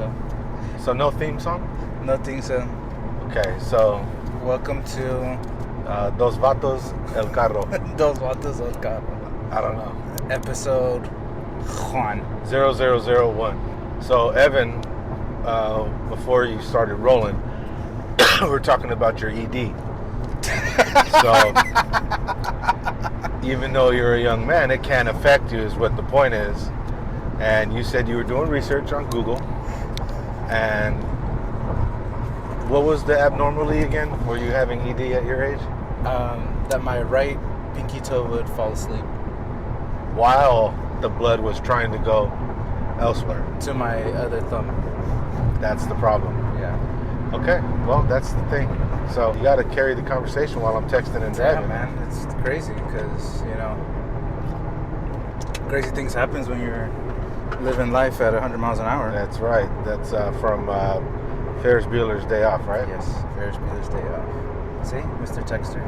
go. So no theme song? Nothing, so Okay, so welcome to Dos Vatos El Carro. Dos Vatos El Carro. I don't know. Episode Juan. 0001. So Evan, before you started rolling, we're talking about your ED. So even though you're a young man, it can affect you is what the point is. And you said you were doing research on Google. And what was the abnormality again? Were you having ED at your age? That my right pinky toe would fall asleep While the blood was trying to go elsewhere. to my other thumb. That's the problem. Yeah. Okay, well, that's the thing. So you got to carry the conversation while I'm texting and Yeah, driving. man. It's crazy because, crazy things happens when you're living life at 100 miles an hour. That's right. That's from Ferris Bueller's Day Off, right? Yes, Ferris Bueller's Day Off. See, Mr. Texter.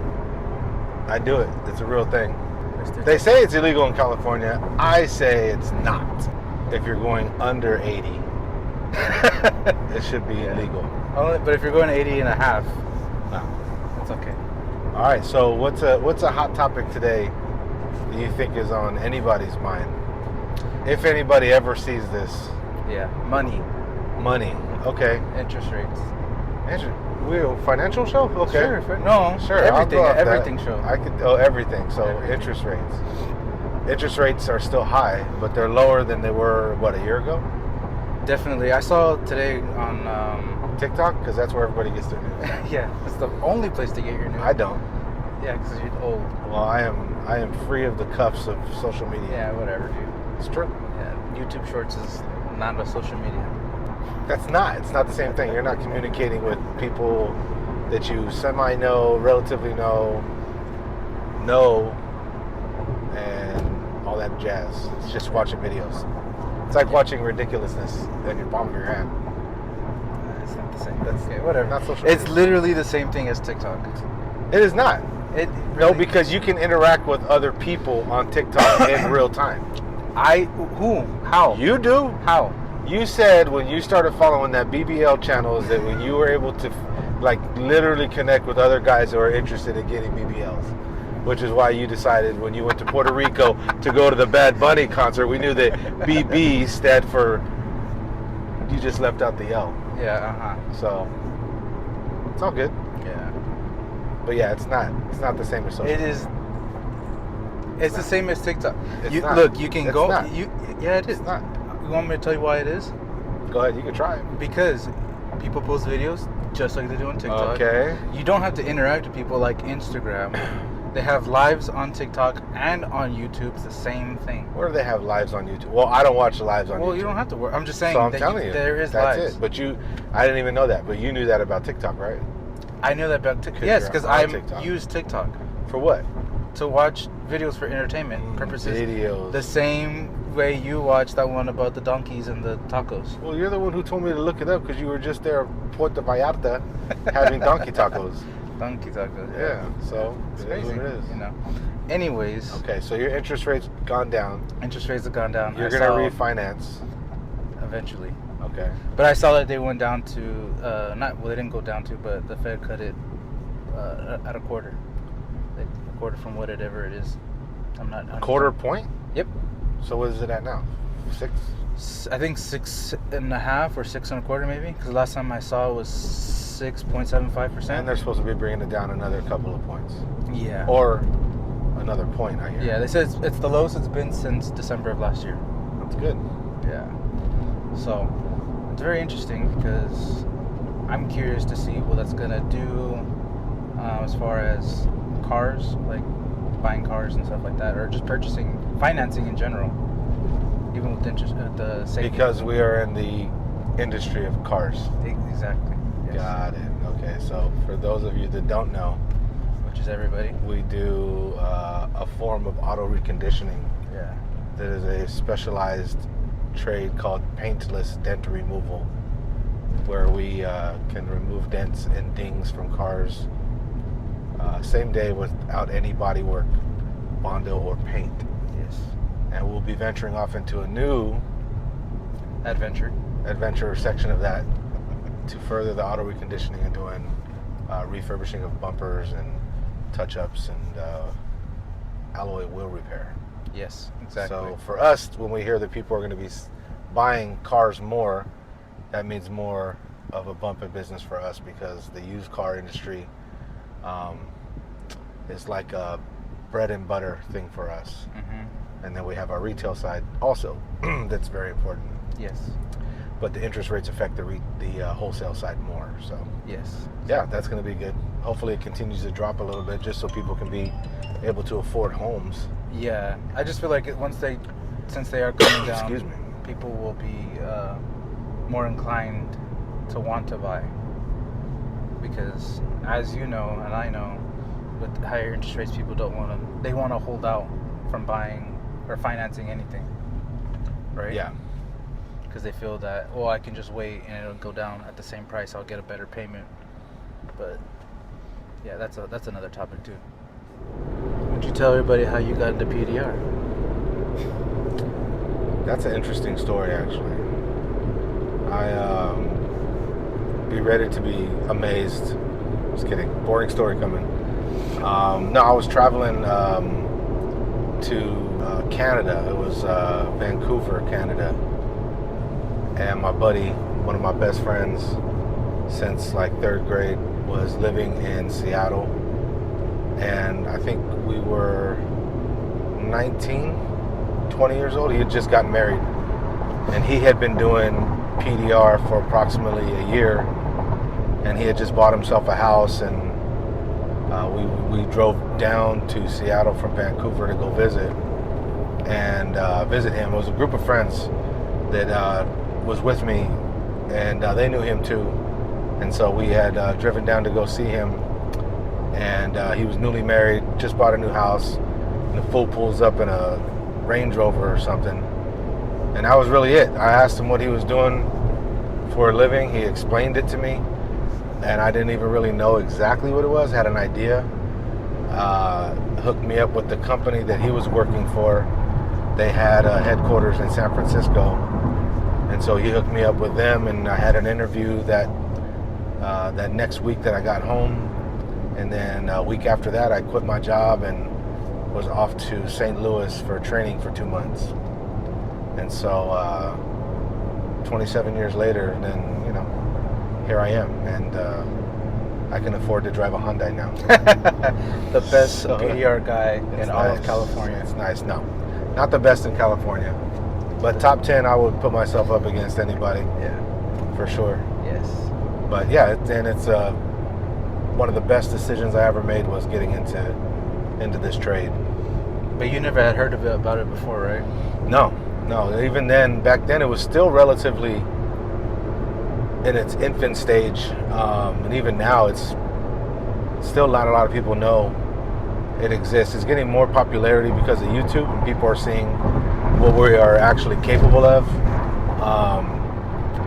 I do it. It's a real thing. Mr. They say it's illegal in California. I say it's not. If you're going under 80, it should be illegal. But if you're going 80 and a half, No. it's okay. All right. So what's a hot topic today that you think is on anybody's mind? If anybody ever sees this, Yeah, money, money. Okay. interest rates. We're a financial show? Okay. Sure. No, Sure. I'll everything. go off that. Everything show. I could. Oh, everything. So Everything. interest rates. Interest rates are still high, but they're lower than they were a year ago. Definitely. I saw today on. TikTok, because that's where everybody gets their news. Yeah, it's the only place to get your news. I don't. Yeah, because you're old. Well, I am free of the cuffs of social media. Yeah, whatever, dude. It's true. Yeah, YouTube Shorts is not a social media. That's not. It's not the same thing. You're not communicating with people that you semi-know, relatively know, and all that jazz. It's just watching videos. It's like watching ridiculousness in your palm of your hand. It's not the same. That's okay, whatever. not social It's media. literally the same thing as TikTok. It is not. It No, really- because you can interact with other people on TikTok in real time. Who? How? You do. How? You said when you started following that BBL channel is that when you were able to literally connect with other guys who are interested in getting BBLs, which is why you decided when you went to Puerto Rico to go to the Bad Bunny concert. We knew that BB stood for, you just left out the L. Yeah. So it's all good. Yeah. But yeah, it's not the same as social. It is. It's the same as TikTok. It's You not. look. You can It's go. not. Yeah, it is. It's not. You want me to tell you why it is? Go ahead, you can try it. Because people post videos just like they do on TikTok. Okay. You don't have to interact with people like Instagram. They have lives on TikTok and on YouTube. It's the same thing. Where do they have lives on YouTube? Well, I don't watch the lives on YouTube. Well, you don't have to work. I'm just saying. So I'm that telling you, there is that's lives. it. But I didn't even know that. But you knew that about TikTok, right? I knew that about TikTok. 'Cause Yes, you're because on I TikTok. use TikTok For what? to watch videos for entertainment purposes. Videos. The same way you watched that one about the donkeys and the tacos. Well, you're the one who told me to look it up because you were just there at Puerto Vallarta having donkey tacos. Donkey tacos. Yeah, so It's it is crazy. what it is. Anyways, Okay, so your interest rate's gone down. interest rates have gone down. You're I gonna saw- refinance. eventually. Okay. But I saw that they went down to they didn't go down to, but the Fed cut it at a quarter. Like a quarter from whatever it is. I'm not. A quarter point? Yep. So what is it at now? 6? I think 6.5 or 6.25 maybe. Because the last time I saw it was 6.75%. And they're supposed to be bringing it down another couple of points. Yeah. Or another point, I hear. Yeah, they said it's the lowest it's been since December of last year. That's good. Yeah. So it's very interesting because I'm curious to see what that's gonna do as far as cars, like buying cars and stuff like that, or just financing in general, even with interest the safety. Because we are in the industry of cars. Exactly. Yes. Got it. Okay, so for those of you that don't know, Which is everybody. we do a form of auto reconditioning Yeah. that is a specialized trade called paintless dent removal, where we can remove dents and dings from cars same day without any body work, Bondo or paint. Yes. And we'll be venturing off into a new adventure section of that to further the auto reconditioning and doing refurbishing of bumpers and touch-ups and alloy wheel repair. Yes, exactly. So for us, when we hear that people are going to be buying cars more, that means more of a bump in business for us, because the used car industry is like a bread and butter thing for us. Mm-hmm. And then we have our retail side also that's very important. Yes. But the interest rates affect the wholesale side more. So yes, yeah, that's going to be good. Hopefully it continues to drop a little bit, just so people can be able to afford homes. Yeah, I just feel like since they are coming down, Excuse me, people will be more inclined to want to buy, because as you know and I know, with higher interest rates, people they want to hold out from buying or financing anything, right? Yeah. Because they feel that, oh, I can just wait and it'll go down at the same price. I'll get a better payment. But yeah, that's another topic too. Would you tell everybody how you got into PDR? That's an interesting story, actually. I be ready to be amazed. Just kidding. Boring story coming. No, I was traveling to Canada. It was Vancouver, Canada. And my buddy, one of my best friends since like third grade, was living in Seattle. And I think we were 19, 20 years old. He had just gotten married. And he had been doing PDR for approximately a year. And he had just bought himself a house. And we drove down to Seattle from Vancouver to go visit him. It was a group of friends that was with me, and they knew him too. And so we had driven down to go see him. And he was newly married, just bought a new house, and the fool pulls up in a Range Rover or something. And that was really it. I asked him what he was doing for a living. He explained it to me, and I didn't even really know exactly what it was. Had an idea. Hooked me up with the company that he was working for. They had a headquarters in San Francisco, and so he hooked me up with them, and I had an interview that next week that I got home. And then a week after that, I quit my job and was off to St. Louis for training for 2 months. And so 27 years later, then, here I am. And I can afford to drive a Hyundai now. The best PDR guy in all of California. It's nice. No, not the best in California. But top 10, I would put myself up against anybody. Yeah. For sure. Yes. But yeah, it's one of the best decisions I ever made was getting into this trade. But you never had heard about it before, right? No. Even then, back then, it was still relatively in its infant stage, and even now, it's still not a lot of people know it exists. It's getting more popularity because of YouTube, and people are seeing what we are actually capable of.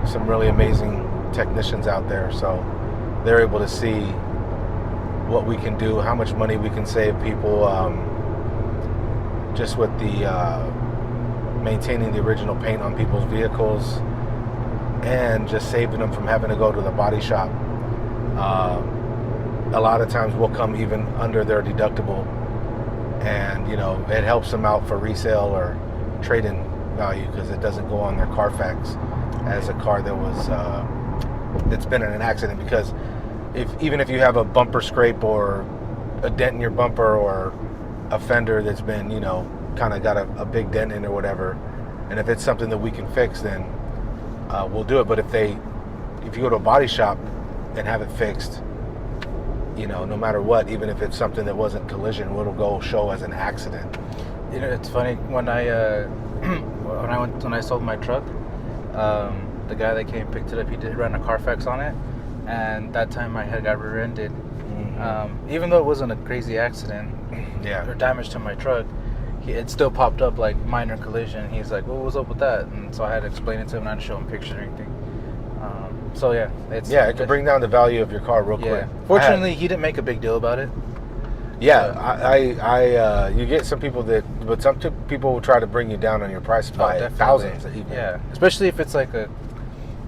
Some really amazing technicians out there, so they're able to see what we can do, how much money we can save people, just with the maintaining the original paint on people's vehicles, and just saving them from having to go to the body shop. A lot of times we'll come even under their deductible, and it helps them out for resale or trade-in value, because it doesn't go on their Carfax as a car that's been in an accident. Because even if you have a bumper scrape or a dent in your bumper, or a fender that's been kind of got a big dent in or whatever, and if it's something that we can fix, then we'll do it. But if you go to a body shop and have it fixed, no matter what, even if it's something that wasn't collision, it'll go show as an accident. It's funny, when I when I sold my truck, the guy that came and picked it up, he did run a Carfax on it, and that time I had got rear-ended. Mm-hmm. Even though it wasn't a crazy accident, or damage to my truck, it still popped up like minor collision. He's like, "What was up with that?" And so I had to explain it to him, not show him pictures or anything. So yeah, it can bring down the value of your car real quick. Fortunately, he didn't make a big deal about it. Yeah, you get some people but some people will try to bring you down on your price by thousands even. Yeah, especially if it's like a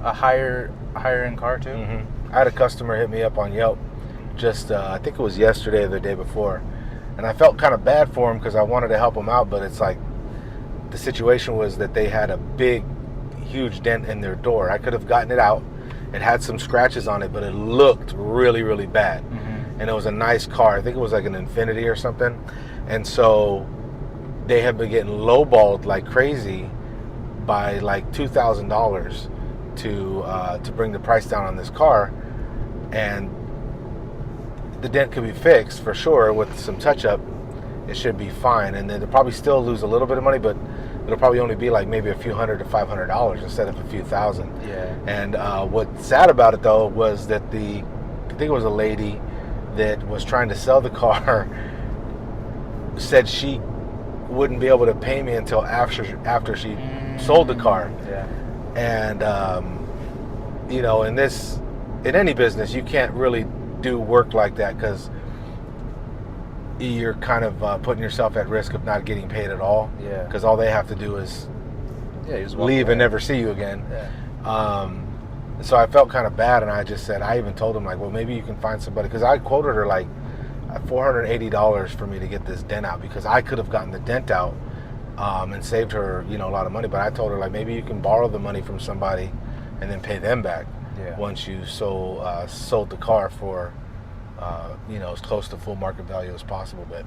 higher end car too. I had a customer hit me up on Yelp just I think it was yesterday or the day before, and I felt kind of bad for him because I wanted to help him out, but it's like the situation was that they had a huge dent in their door. I could have gotten it out. It had some scratches on it, but it looked really, really bad. And it was a nice car. I think it was like an Infiniti or something. And so they had been getting lowballed like crazy by like $2,000 to bring the price down on this car. And the dent could be fixed for sure with some touch up. It should be fine. And then they'll probably still lose a little bit of money, but it'll probably only be like maybe a few $100 to $500 instead of a few thousand. Yeah. And what's sad about it though was that I think it was a lady that was trying to sell the car said she wouldn't be able to pay me until after she sold the car. Yeah. And you know, in any business, you can't really do work like that because you're kind of putting yourself at risk of not getting paid at all. Yeah. Because all they have to do is leave and never see you again. Yeah. So I felt kind of bad, and I just said, I even told him like, well, maybe you can find somebody, because I quoted her like $480 for me to get this dent out, because I could have gotten the dent out and saved her, you know, a lot of money. But I told her like, maybe you can borrow the money from somebody and then pay them back once you sold the car for you know, as close to full market value as possible. But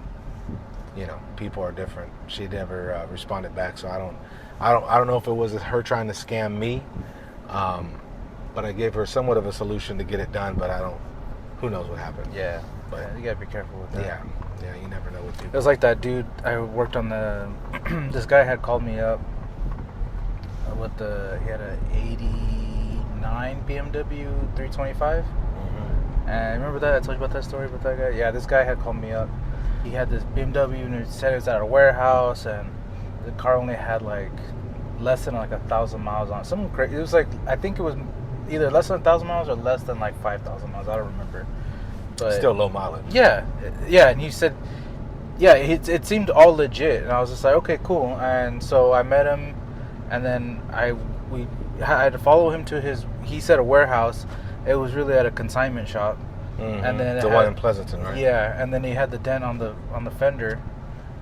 you know, people are different. She never responded back, so I don't know if it was her trying to scam me. But I gave her somewhat of a solution to get it done, but who knows what happened. Yeah, but you gotta be careful with that. Yeah, you never know what people. It was like that dude I worked on this guy had called me up he had a 89 BMW 325. And remember that I told you about that story with that guy? Yeah, this guy had called me up. He had this BMW and he said it was at a warehouse, and the car only had like less than like 1,000 miles on it. Something crazy. It was like, I think it was either less than 1,000 miles or less than like 5,000 miles. I don't remember. But still low mileage. Yeah. And he said, yeah, it seemed all legit. And I was just like, okay, cool. And so I met him, and then I had to follow him to he said a warehouse. It was really at a consignment shop. And then one in Pleasanton, right? Yeah, and then he had the dent on the fender,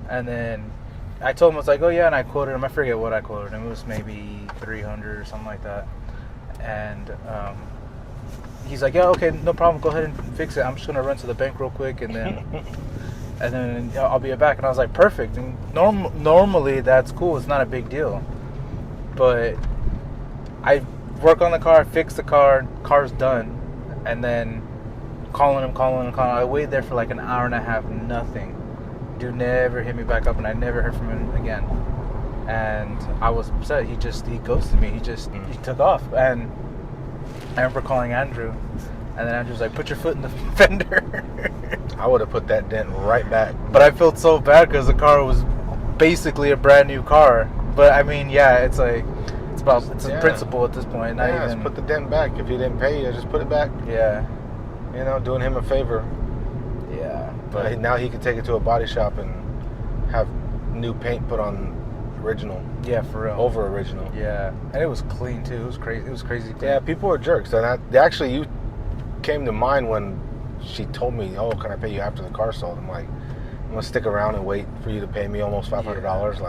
and then I told him, I was like, oh yeah, and I quoted him. I forget what I quoted him. It was maybe 300 or something like that. And he's like, yeah, okay, no problem. Go ahead and fix it. I'm just gonna run to the bank real quick, and then I'll be back. And I was like, perfect. And normally that's cool. It's not a big deal. But I work on the car, fix the car's done, and then calling him. I waited there for like an hour and a half, nothing. Dude never hit me back up, and I never heard from him again. And I was upset. He ghosted me. He took off. And I remember calling Andrew, and then Andrew was like, put your foot in the fender. I would have put that dent right back. But I felt so bad because the car was basically a brand new car. But I mean, yeah, it's like, it's a principle at this point. Just put the dent back. If he didn't pay you, just put it back. Yeah. You know, doing him a favor. Yeah. But now he can take it to a body shop and have new paint put on original. Yeah, for real. Over original. Yeah. And it was clean too. It was crazy clean. Yeah, people are jerks. And actually, you came to mind when she told me, oh, can I pay you after the car sold? I'm like, I'm going to stick around and wait for you to pay me almost $500.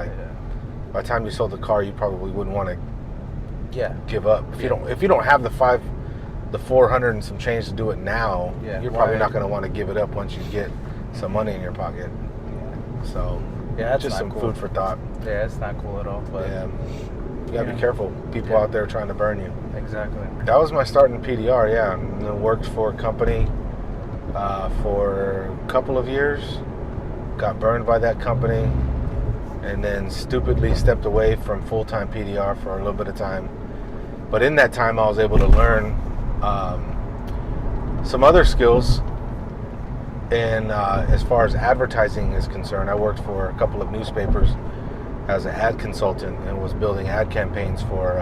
By the time you sold the car, you probably wouldn't want to give up. If you don't have the 400 and some change to do it now, you're probably not going to want to give it up once you get some money in your pocket. So that's just some food for thought. Yeah, it's not cool at all. But you gotta be careful. People out there trying to burn you. Exactly. That was my start in PDR. Yeah, and I worked for a company for a couple of years. Got burned by that company, and then stupidly stepped away from full-time PDR for a little bit of time. But in that time, I was able to learn some other skills. And as far as advertising is concerned, I worked for a couple of newspapers as an ad consultant and was building ad campaigns for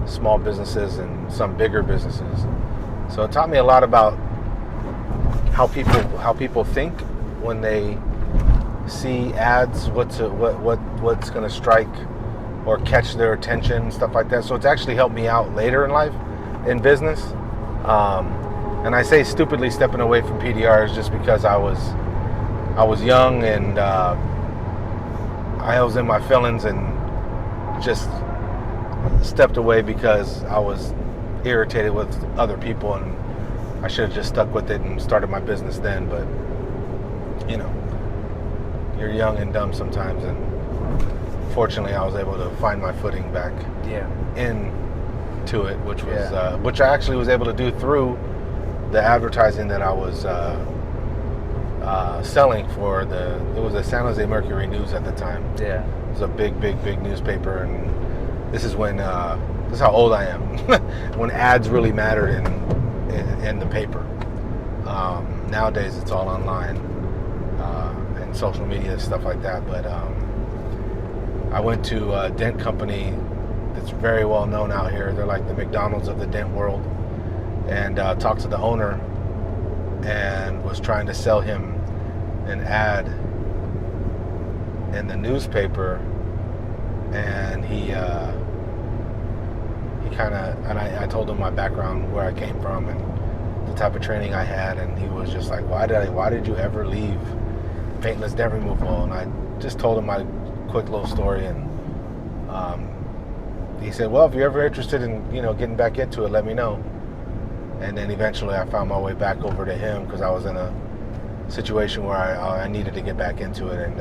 small businesses and some bigger businesses. So it taught me a lot about how people think when they see ads, what's going to strike or catch their attention, stuff like that. So it's actually helped me out later in life, in business. And I say stupidly stepping away from PDRs just because I was young and I was in my feelings and just stepped away because I was irritated with other people, and I should have just stuck with it and started my business then. But you know, you're young and dumb sometimes, and fortunately I was able to find my footing back into it, which was which I actually was able to do through the advertising that I was selling for it was the San Jose Mercury News at the time. Yeah. It was a big newspaper, and this is when this is how old I am. When ads really mattered in the paper. Nowadays it's all online and social media, stuff like that. But I went to a Dent company that's very well known out here. They're like the McDonald's of the Dent world, and talked to the owner and was trying to sell him an ad in the newspaper, and he kind of, and I told him my background, where I came from, and the type of training I had, and he was just like, why did you ever leave paintless dent removal? And I just told him my quick little story, and he said, well, if you're ever interested in getting back into it, let me know. And then eventually I found my way back over to him because I was in a situation where I needed to get back into it, and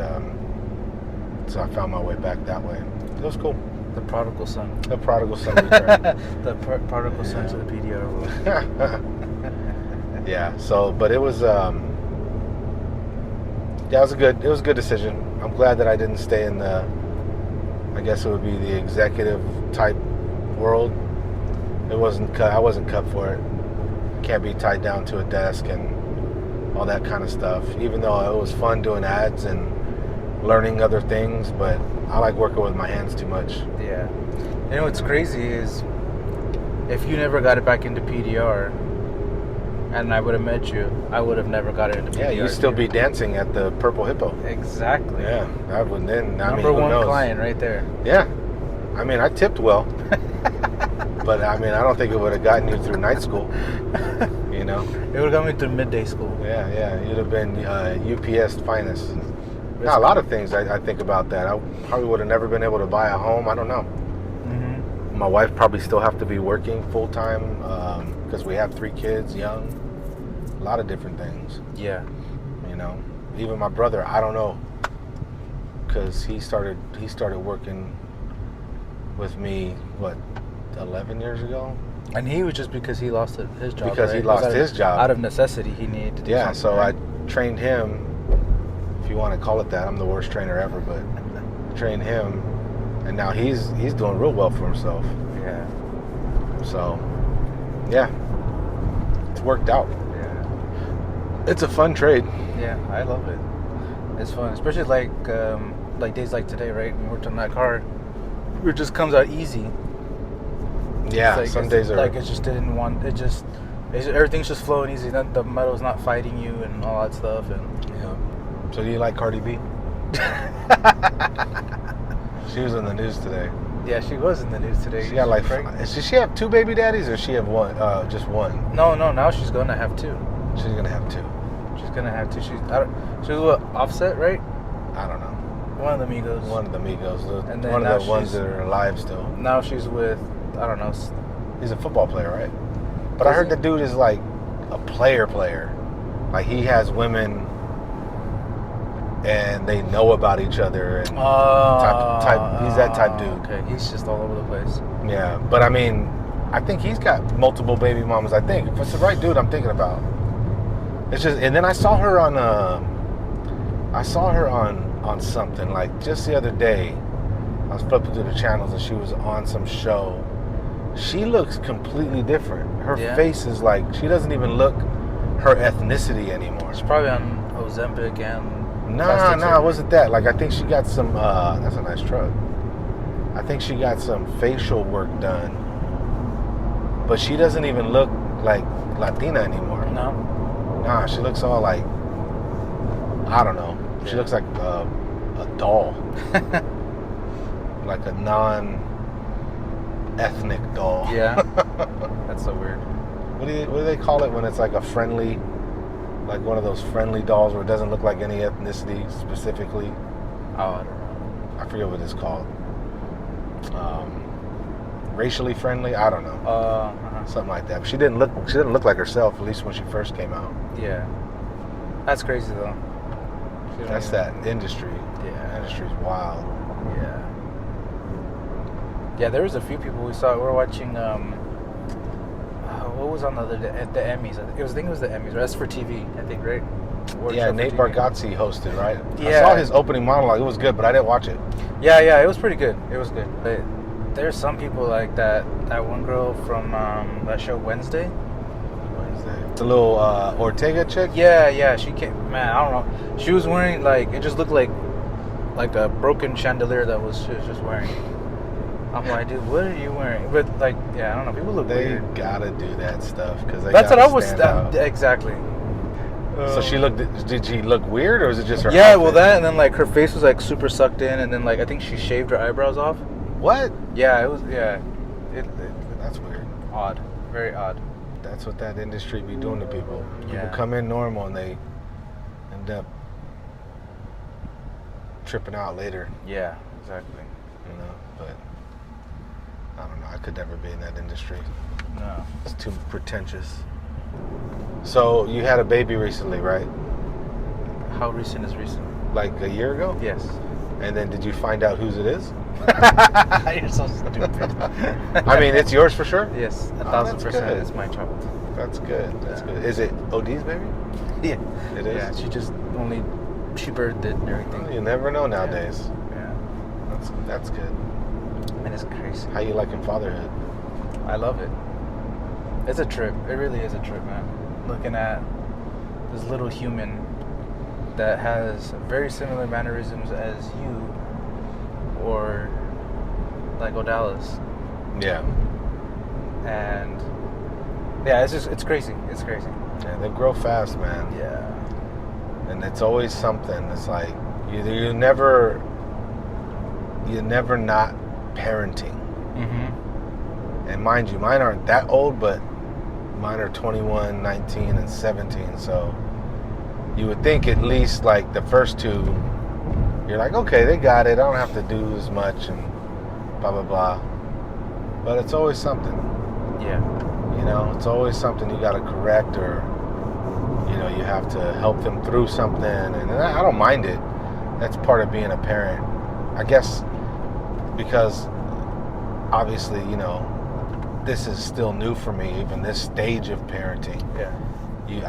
so I found my way back that way. It was cool. The prodigal son. The prodigal son return. The prodigal son to the PDR world. Yeah. So, but it was it was a good decision. I'm glad that I didn't stay in the, I guess it would be the executive type world. I wasn't cut for it. Can't be tied down to a desk and all that kind of stuff. Even though it was fun doing ads and learning other things, but I like working with my hands too much. Yeah. You know what's crazy is, if you never got it back into PDR, and I would have met you, I would have never got it into PDR. Yeah, you'd still be dancing at the Purple Hippo. Exactly. Yeah, I would then. Number one client right there. Yeah, I mean, I tipped well, but I mean, I don't think it would have gotten you through night school. It would have got me through midday school. Yeah, you'd have been UPS finest. Now, a lot of things I think about that. I probably would have never been able to buy a home. I don't know. Mm-hmm. My wife probably still have to be working full time because we have 3 kids, young. A lot of different things. Yeah. Even my brother, I don't know, because he started working with me 11 years ago. And he was just because he lost his job. Because he lost his job. Out of necessity, he needed to do something. So I trained him, if you want to call it that. I'm the worst trainer ever, but trained him, and now he's doing real well for himself. Yeah. So, yeah, it's worked out. Yeah. It's a fun trade. Yeah, I love it. It's fun, especially like days like today, right? When we worked on that car, it just comes out easy. Yeah, some days are like it just didn't want it. Everything's just flowing easy. The metal's not fighting you and all that stuff. And yeah. So do you like Cardi B? She was in the news today. Yeah, she was in the news today. She got does she have 2 baby daddies, or she have one? Just one? No. Now she's gonna have 2. She's gonna have 2. She's gonna have 2. She was what, Offset, right? I don't know. One of the Migos. One of the Migos. And then one of the ones that are alive still. Now she's with, I don't know. He's a football player, right? But I heard the dude is like a player. Like he has women, and they know about each other. And type. He's that type dude. Okay, he's just all over the place. Yeah, but I mean, I think he's got multiple baby mamas. I think if it's the right dude, I'm thinking about. It's just, and then I saw her on something like just the other day. I was flipping through the channels and she was on some show. She looks completely different. Her face is like, she doesn't even look her ethnicity anymore. She's probably on Ozempic and... Nah, it wasn't that. Like, I think she got some, that's a nice truck. I think she got some facial work done. But she doesn't even look like Latina anymore. No. Nah, she looks all like I don't know. She Yeah. looks like a doll, like a non-ethnic doll. Yeah. That's so weird. What do they call it when it's like a friendly, like one of those friendly dolls where it doesn't look like any ethnicity specifically? Oh, I don't know. I forget what it's called. Racially friendly? I don't know. Something like that. But she didn't look like herself, at least when she first came out. Yeah. That's crazy though. That's that industry. Yeah. The industry's wild. Yeah. Yeah, there was a few people we saw. We were watching. What was on the other day at the Emmys? I think it was the Emmys. Right? That's for TV. I think, right? Award Yeah, show for Nate TV. Bargatze hosted, right? I Yeah. saw his opening monologue. It was good, but I didn't watch it. Yeah, it was pretty good. It was good. But there's some people like that. That one girl from that show Wednesday. The little Ortega chick? Yeah. She came. Man, I don't know. She was wearing like it just looked like a broken chandelier she was just wearing. I'm like, dude, what are you wearing? But like, yeah, I don't know. People look They weird. gotta do that stuff because That's what I was exactly. So did she look weird, or was it just her? Yeah, outfit? well, that and then like her face was like super sucked in, and then like I think she shaved her eyebrows off. What? Yeah, it was. Yeah, That's weird. odd, very odd. That's what that industry be doing to people. People Yeah. come in normal and they end up tripping out later. Yeah, exactly. You know, but I don't know. I could never be in that industry. No. It's too pretentious. So you had a baby recently, right? How recent is recent? Like a year ago? Yes. And then did you find out whose it is? You're so stupid. I mean, it's yours for sure? Yes, Oh, 1,000%. that's good. It's my child. That's good. That's Yeah. good. Is it OD's baby? Yeah. It is? Yeah, she birthed it and everything. Well, you never know nowadays. Yeah. That's good. And it's crazy. How you liking fatherhood? I love it. It's a trip. It really is a trip, man. Looking at this little human that has very similar mannerisms as you or like Odalis. Yeah. And yeah, it's crazy. It's crazy. Yeah, they grow fast, man. Yeah. And it's always something. It's like you're never not parenting. Mm-hmm. And mind you, mine aren't that old, but mine are 21, 19, and 17. So you would think at least like the first two, you're like, okay, they got it. I don't have to do as much and blah, blah, blah. But it's always something. Yeah. You know, it's always something you got to correct, or, you know, you have to help them through something. And I don't mind it. That's part of being a parent. I guess because obviously, you know, this is still new for me, even this stage of parenting. Yeah.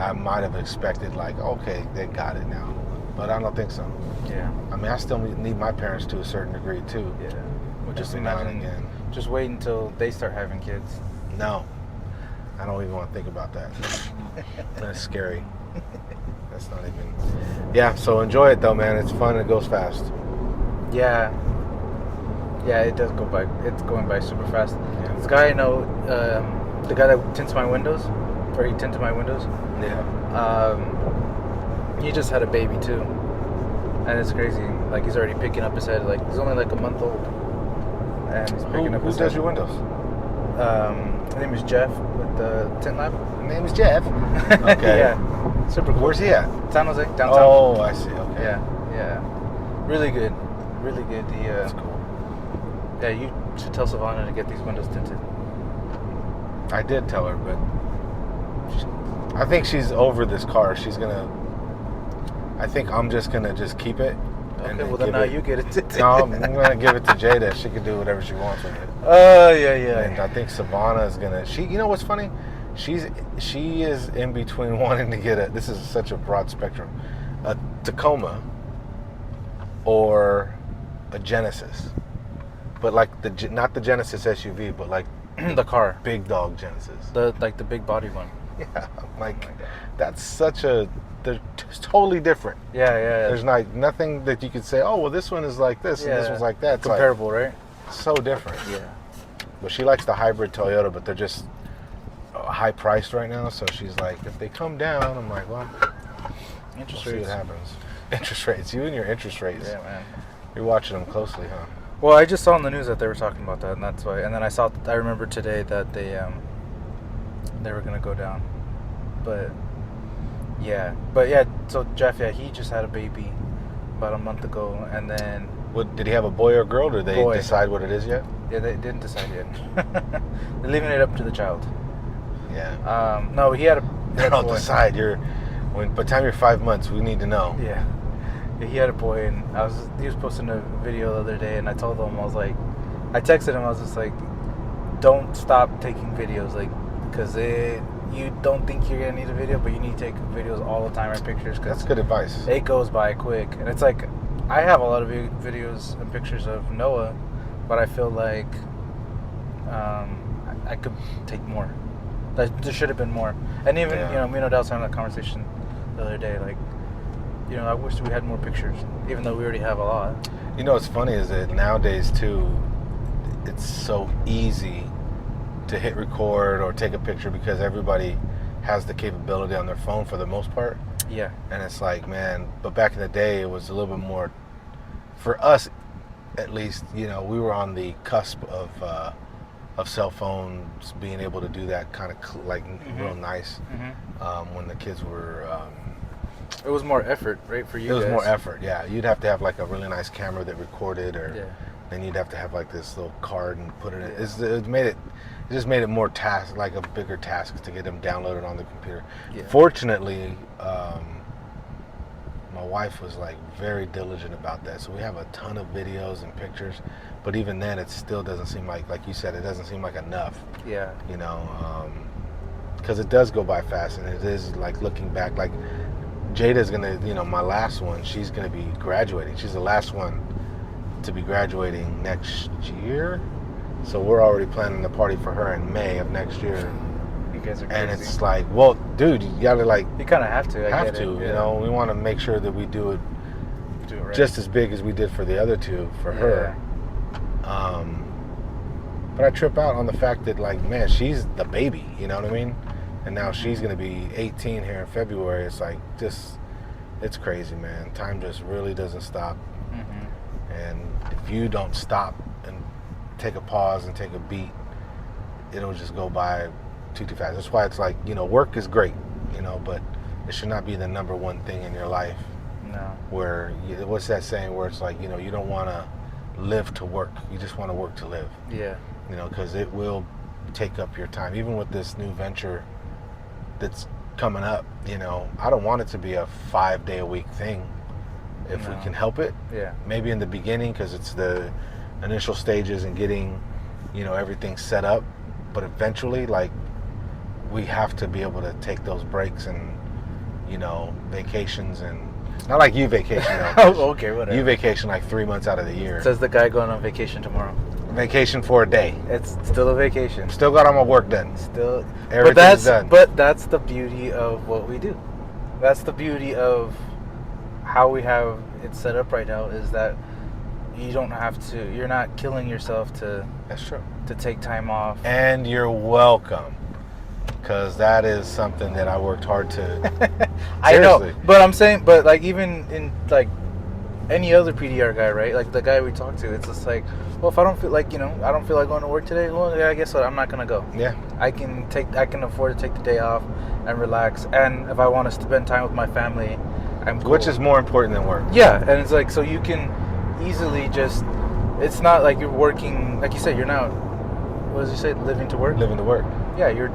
I might have expected like, okay, they got it now. But I don't think so. Yeah. I mean, I still need my parents to a certain degree too. Yeah. Well, just Every now and imagine. again. Just wait until they start having kids. No, I don't even want to think about that. That's scary. That's not even. Yeah, so enjoy it though, man. It's fun. It goes fast. Yeah. Yeah, it does go by. It's going by super fast. Yeah. This guy I know, the guy that tints my windows, or he tinted my windows, Yeah. he just had a baby too. And it's crazy. Like, he's already picking up his head. Like, he's only like a month old. And he's picking up Who his does head. your windows? His name is Jeff with the Tint Lab. His name is Jeff. Okay. Yeah. Super cool. Where's he at? San Jose, downtown. Oh, I see. Okay. Yeah. Really good. Really good. That's cool. Yeah, you should tell Savannah to get these windows tinted. I did tell her, but I think she's over this car. I think I'm just gonna keep it. Okay, well then now you get it tinted. No, I'm gonna give it to Jada. She can do whatever she wants with it. Oh, yeah. And I think Savannah is gonna. You know what's funny? She is in between wanting to get this is such a broad spectrum, a Tacoma or a Genesis, but like not the Genesis SUV, but like The car. big dog Genesis. The big body one. Yeah, like that's such a. They're totally different. Yeah. There's like nothing that you could say. Oh well, this one is like this and this one's like that. It's comparable, right? like, so different. Yeah. But she likes the hybrid Toyota, but they're just high priced right now. So she's like, if they come down, I'm like, well, we'll see Interesting. what happens. Interest rates. You and your interest rates. Yeah, man. You're watching them closely, huh? Well, I just saw on the news that they were talking about that, and that's why. And then I remember today that they were gonna go down, but yeah. So Jeff, yeah, he just had a baby about a month ago, and then What did he have, a boy or a girl? Did they Boy. decide what it is yet? yeah, they didn't decide yet. They're leaving it up to the child. Yeah. No, he had a They don't boy. decide. By the time you're 5 months, we need to know. Yeah. He had a boy, and he was posting a video the other day, and I told him, I texted him, I was just like, don't stop taking videos, like, because you don't think you're gonna need a video, but you need to take videos all the time, or pictures, That's because good advice. it goes by quick. And it's like, I have a lot of videos and pictures of Noah, but I feel like I could take more. There should have been more. And even, me and Odell was having that conversation the other day, like, I wish we had more pictures, even though we already have a lot. You know what's funny is that nowadays too, it's so easy to hit record or take a picture because everybody has the capability on their phone for the most part. Yeah. And it's like, man, but back in the day it was a little bit more, for us at least, we were on the cusp of cell phones being able to do that kind of real nice. When the kids were it was more effort, right, for you it was guys. more effort. Yeah, you'd have to have like a really nice camera that recorded, or Yeah. then you'd have to have like this little card and put it in. It just made it more like a bigger task to get them downloaded on the computer. Yeah. Fortunately, my wife was like very diligent about that, so we have a ton of videos and pictures, but even then it still doesn't seem like you said, it doesn't seem like enough. Yeah. Because it does go by fast, and it is like looking back, like Jada's gonna, my last one, she's gonna be graduating. She's the last one to be graduating next year, so we're already planning the party for her in May of next year. You guys are crazy. And it's like, well, dude, you gotta like, you kind of have to. I get it. we want to make sure that we do it right. just as big as we did for the other two for her. But I trip out on the fact that, like, man, she's the baby, you know what I mean? And now she's gonna be 18 here in February. It's like, it's crazy, man. Time just really doesn't stop. And if you don't stop and take a pause and take a beat, it'll just go by too fast. That's why it's like, work is great, but it should not be the number one thing in your life. No. Where, what's that saying where it's like, you don't want to live to work. You just want to work to live. Yeah. Because it will take up your time. Even with this new venture that's coming up, I don't want it to be a 5-day-a-week thing if we can help it. Yeah. Maybe in the beginning, because it's the initial stages and getting, everything set up. But eventually, like, we have to be able to take those breaks and, vacations, and not like you vacation. Oh, okay, whatever. You vacation like 3 months out of the year. Says the guy going on vacation tomorrow. Vacation for a day. It's still a vacation. Still got all my work done. Still, Everything's done. But that's the beauty of what we do. That's the beauty of how we have it set up right now, is that you don't have to. You're not killing yourself to. That's true. To take time off. And you're welcome, because that is something that I worked hard to. I know, but I'm saying, but like even in like any other PDR guy, right? Like the guy we talked to, it's just like, well, if I don't feel like, I don't feel like going to work today, well, yeah, I guess what, I'm not gonna go. Yeah. I can afford to take the day off and relax, and if I want to spend time with my family, I'm cool. Which is more important than work. Yeah, and it's like, so you can easily just, it's not like you're working, like you said, you're not, what does he say, living to work? Living to work. Yeah, you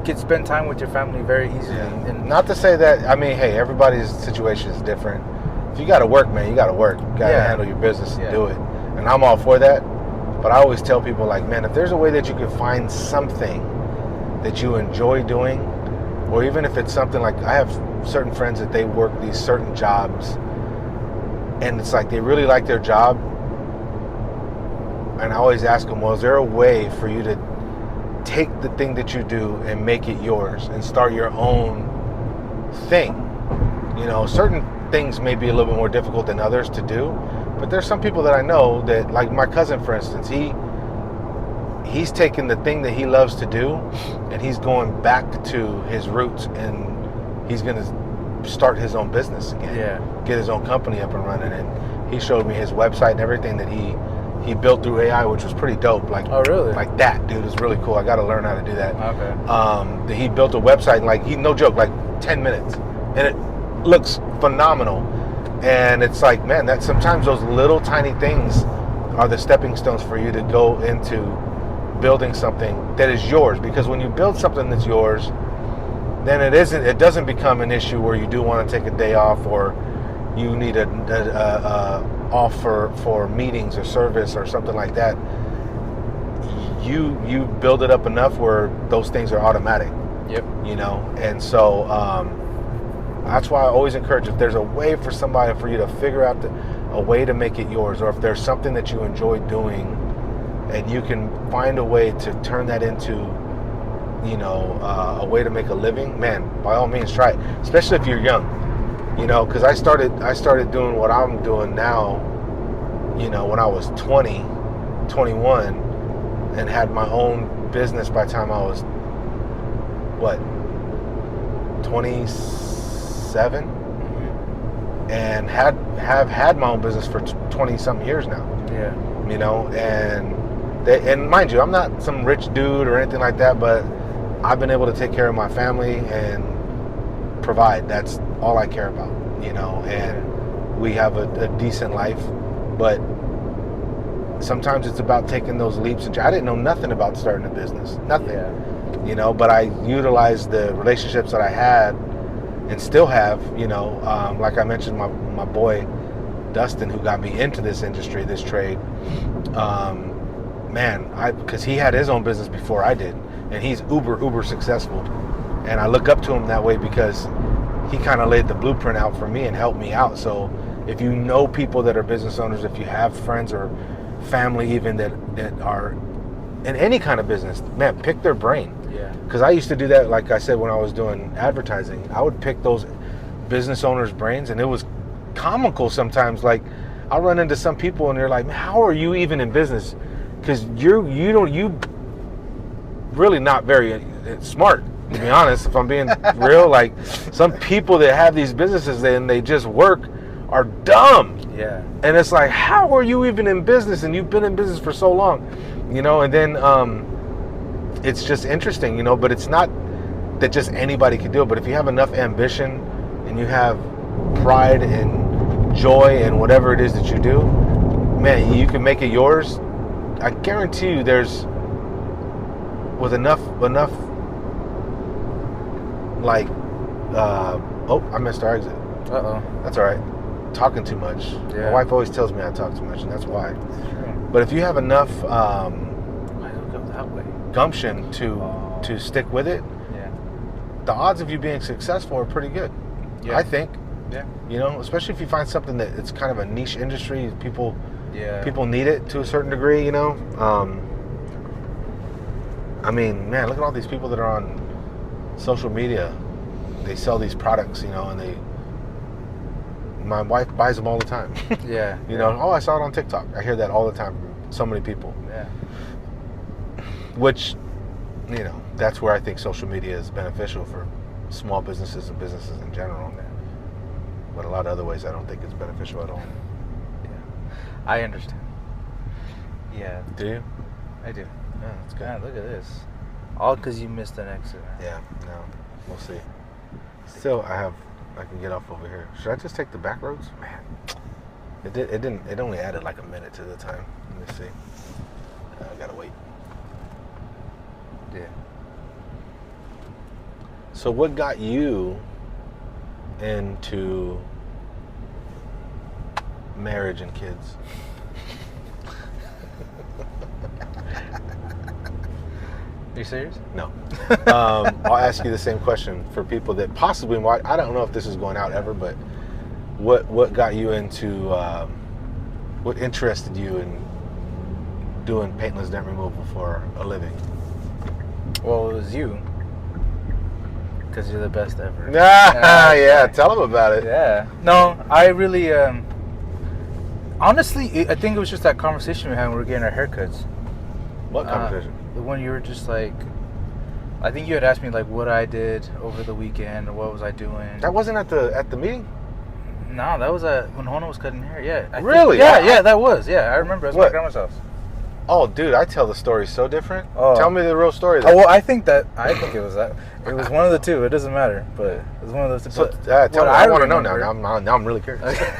can spend time with your family very easily. Yeah. And not to say that, I mean, hey, everybody's situation is different. If you got to work, man, you got to work. You got to handle your business and do it. And I'm all for that. But I always tell people, like, man, if there's a way that you can find something that you enjoy doing, or even if it's something like, I have certain friends that they work these certain jobs, and it's like they really like their job. And I always ask them, well, is there a way for you to take the thing that you do and make it yours and start your own thing? Certain things may be a little bit more difficult than others to do, but there's some people that I know that, like my cousin, for instance, he's taken the thing that he loves to do and he's going back to his roots, and he's going to start his own business again. Yeah. Get his own company up and running. And he showed me his website and everything that he built through AI, which was pretty dope. Like, oh, really? Like that, dude, is really cool. I got to learn how to do that. Okay. That he built a website in no joke, like 10 minutes, and it looks phenomenal. And it's like, man, that sometimes those little tiny things are the stepping stones for you to go into building something that is yours. Because when you build something that's yours, then it doesn't become an issue where you do want to take a day off, or you need a off for meetings or service or something like that. You build it up enough where those things are automatic. Yep. You know, and so that's why I always encourage, if there's a way for somebody, for you to figure out a way to make it yours, or if there's something that you enjoy doing and you can find a way to turn that into, you know, a way to make a living, man, by all means try it, especially if you're young, you know, because I started doing what I'm doing now, you know, when I was 20, 21, and had my own business by the time I was, what, 27, and have had my own business for 20 something years now. Yeah. You know, and mind you, I'm not some rich dude or anything like that, but I've been able to take care of my family and provide. That's all I care about, you know, and we have a decent life. But sometimes it's about taking those leaps. I didn't know nothing about starting a business, nothing. Yeah. You know, but I utilized the relationships that I had and still have, you know, like I mentioned, my boy Dustin, who got me into this industry, this trade, because he had his own business before I did, and he's uber successful, and I look up to him that way because he kind of laid the blueprint out for me and helped me out. So if you know people that are business owners, if you have friends or family even that are in any kind of business, man, pick their brain. Yeah. Because I used to do that, like I said, when I was doing advertising. I would pick those business owners' brains, and it was comical sometimes. Like, I'll run into some people and they're like, man, how are you even in business? Because you really not very smart, to be honest, if I'm being real. Like, some people that have these businesses and they just work are dumb. Yeah. And it's like, how are you even in business, and you've been in business for so long, you know? And then it's just interesting, you know, but it's not that just anybody can do it. But if you have enough ambition and you have pride and joy in whatever it is that you do, man, you can make it yours. I guarantee you there's, with enough like, oh, I missed our exit. Uh-oh. That's all right. Talking too much. Yeah. My wife always tells me I talk too much, and that's why. Sure. But if you have enough I don't go that way. gumption to stick with it, Yeah. the odds of you being successful are pretty good. Yeah. I think. Yeah. You know, especially if you find something that it's kind of a niche industry, people need it to a certain degree, you know. I mean, man, look at all these people that are on social media. They sell these products, you know, and my wife buys them all the time. Yeah. You know, oh, I saw it on TikTok. I hear that all the time from so many people. Yeah. Which, you know, that's where I think social media is beneficial for small businesses and businesses in general. But a lot of other ways, I don't think it's beneficial at all. Yeah. I understand. Yeah. Do you? I do. Yeah, that's good. Man, look at this. All because you missed an exit. Man. Yeah, no, we'll see. Still, I can get off over here. Should I just take the back roads? Man, it only added like a minute to the time. Let me see. I gotta wait. Yeah. So what got you into marriage and kids? Are you serious? No. I'll ask you the same question for people that possibly watch. I don't know if this is going out ever, but what got you into, what interested you in doing paintless dent removal for a living? Well, it was you. Because you're the best ever. Yeah, tell them about it. Yeah. No, I really, honestly, I think it was just that conversation we had when we were getting our haircuts. What conversation? The one you were just like, I think you had asked me like what I did over the weekend or what was I doing. That wasn't at the meeting. No, that was when Hona was cutting hair. Yeah. Really? Yeah, that was. Yeah, I remember. It was my grandma's house. Oh, dude, I tell the story so different. Oh. Tell me the real story. Then. Oh, well, I think it was that. It was one of the two. It doesn't matter, but it was one of those two. So, tell me. I want to know now. Now I'm really curious. Okay.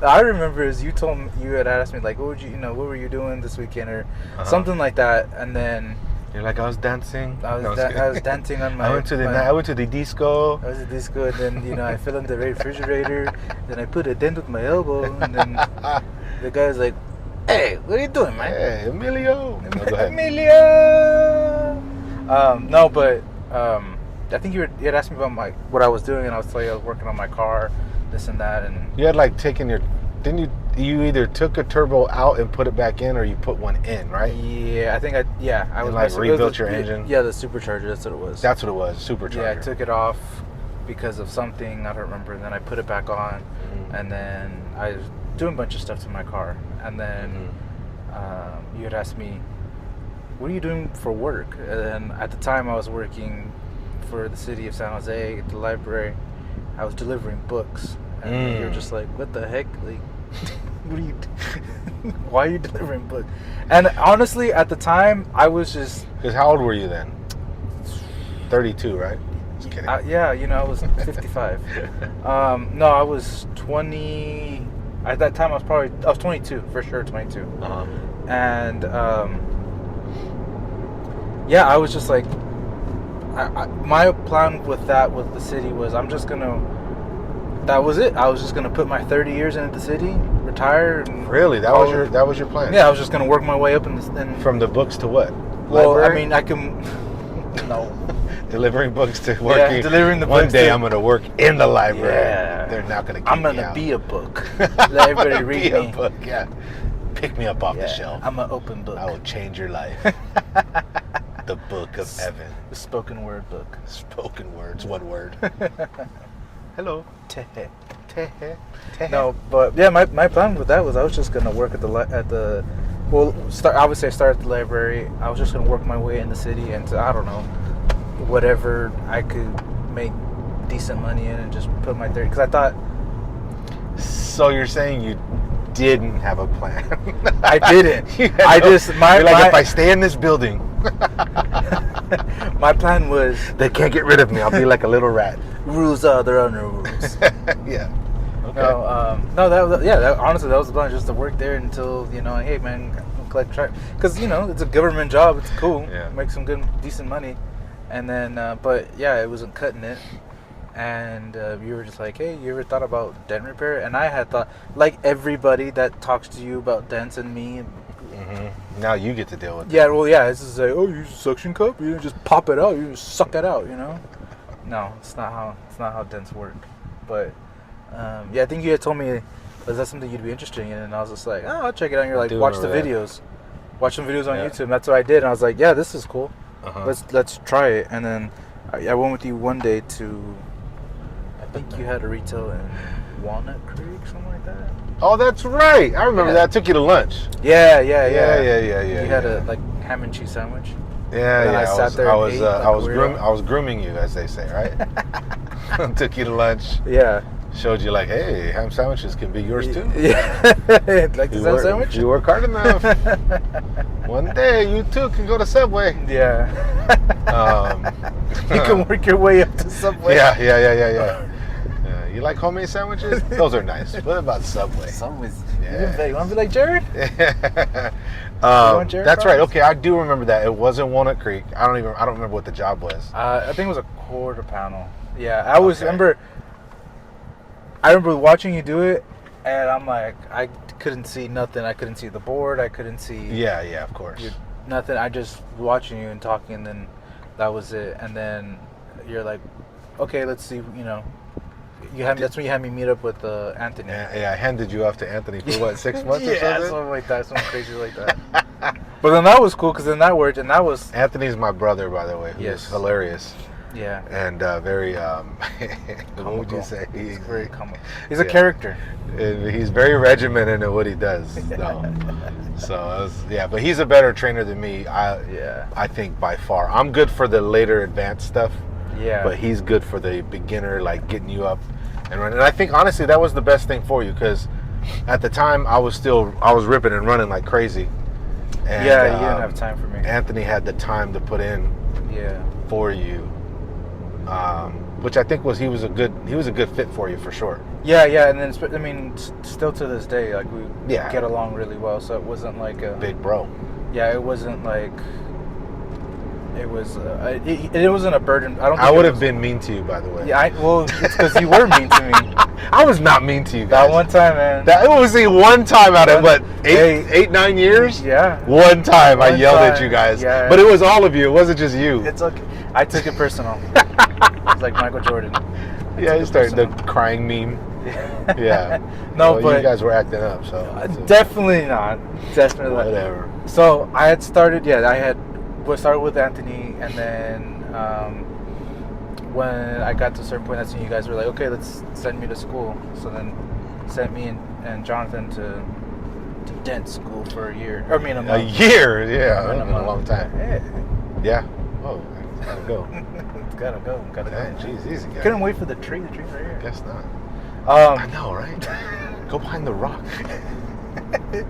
I remember is you had asked me like, what were you doing this weekend or something like that, and then you're like, I was dancing. I was dancing on my. I went to the disco. I was at the disco, and then I fell in the refrigerator. Then I put a dent with my elbow, and then the guy was like, "Hey, what are you doing, man?" Hey, Emilio. No, go ahead. Emilio. No, but I think you had asked me about what I was doing, and I was telling you I was working on my car, this and that, and you had like taken your. Didn't you either took a turbo out and put it back in, or you put one in, right? Yeah, I think I was like rebuilt your engine. Yeah, the supercharger. That's what it was. That's what it was, supercharger. Yeah, I took it off because of something I don't remember, and then I put it back on, and then I was doing a bunch of stuff to my car, and then you had asked me, "What are you doing for work?" And at the time, I was working for the city of San Jose at the library. I was delivering books, and you're just like, "What the heck?" Like, what are you? Why are you delivering books? And honestly, at the time, I was just. Because how old were you then? 32, right? Just kidding. Yeah, I was 55. No, I was 20. At that time, I was 22 for sure, 22. And yeah, I was just like, my plan with the city was that was it. I was just gonna put my 30 years in the city, retire. And really, that was your plan. Yeah, I was just gonna work my way up and from the books to what? Well, library? I mean, I can. No. Delivering books to working. Yeah, delivering the books. One day I'm gonna work in the library. Yeah. They're not gonna. I'm gonna be a book. Let everybody read me. Be a book. Yeah. Pick me up off the shelf. I'm an open book. I will change your life. The book of Evan. The spoken word book. Spoken words. One word. Hello. Tehe. Tehe. No, but yeah, my plan with that was I was just gonna work at the obviously I started at the library. I was just gonna work my way in the city and I don't know, whatever I could make decent money in and just put my 30. Because I thought. So you're saying you didn't have a plan? I didn't. You're like, if I stay in this building. My plan was they can't get rid of me. I'll be like a little rat. Rules are there are no rules. Yeah. Okay. Honestly, that was the plan, just to work there until hey man, collect track, because it's a government job. It's cool. Yeah. Make some decent money, and then but yeah, it wasn't cutting it. And you were just like, hey, you ever thought about dent repair? And I had thought, like everybody that talks to you about dents and me. Now you get to deal with it. Yeah, well, yeah, it's just like, oh, you use a suction cup, you just pop it out, you just suck it out, No, it's not how dents work. But yeah, I think you had told me, is that something you'd be interested in? And I was just like, oh, I'll check it out. And you're like, watch the videos, watch some videos on YouTube. And that's what I did. And I was like, yeah, this is cool. Let's try it. And then I went with you one day to. I think you had a retail in Walnut Creek, something like that. Oh, that's right. I remember that. I took you to lunch. Yeah. You had a ham and cheese sandwich. Yeah. I sat there. I was grooming you, as they say, right? Took you to lunch. Yeah. Showed you like, hey, ham sandwiches can be yours too. Yeah. Like the ham sandwich. You work hard enough. One day you too can go to Subway. Yeah. You can work your way up to Subway. Yeah. You like homemade sandwiches? Those are nice. What about Subway? Subway's. Yeah. You want to be like Jared? Jared that's right. Okay, I do remember that. It was in Walnut Creek. I don't remember what the job was. I think it was a quarter panel. Yeah, I remember watching you do it, and I'm like, I couldn't see nothing. I couldn't see the board. I couldn't see. Yeah, of course. Nothing. I just watching you and talking, and then that was it. And then you're like, okay, let's see. That's when you had me meet up with Anthony. Yeah, I handed you off to Anthony for what, 6 months or something? Yeah, something like that, something crazy like that. But then that was cool because then that worked, and that was. Anthony's my brother, by the way. Who's hilarious. Yeah. and very what would you Comical. say? He's very comical. He's a yeah. character. And he's very regimented in what he does, though. So yeah, but he's a better trainer than me. Yeah. I think by far. I'm good for the later advanced stuff. Yeah. But he's good for the beginner, like getting you up and running. And I think honestly that was the best thing for you, because at the time I was ripping and running like crazy. And, yeah, you didn't have time for me. Anthony had the time to put in Yeah. for you, which I think he was a good fit for you for sure. Yeah, and then I mean, still to this day, like we Yeah. get along really well. So it wasn't like a Big bro. Yeah, it wasn't like it was. It wasn't a burden. I don't. Think I would have been mean to you, by the way. Yeah, well, it's because you were mean to me. I was not mean to you guys. That one time, man. That was the one time out of what, 9 years? Yeah. One time I One yelled at time, you guys. yeah. But it was all of you. It wasn't just you. It's okay. I took it personal. It's like Michael Jordan. Yeah, you started the crying meme. Yeah. No, well, but you guys were acting up, so definitely not. Definitely not. whatever. So I had started. Yeah, I had started with Anthony, and then when I got to a certain point, that's when you guys were like, okay, let's send me to school. So then sent me and Jonathan to Dent school for a year. I mean, a month. A year? Yeah, Or that's been a long time. Yeah. Yeah. Oh, gotta go. It's gotta go. Gotta Dang, go. jeez, easy guy. Couldn't wait for the tree. The tree's right here. Guess not. I Um, know, right? Go behind the rock.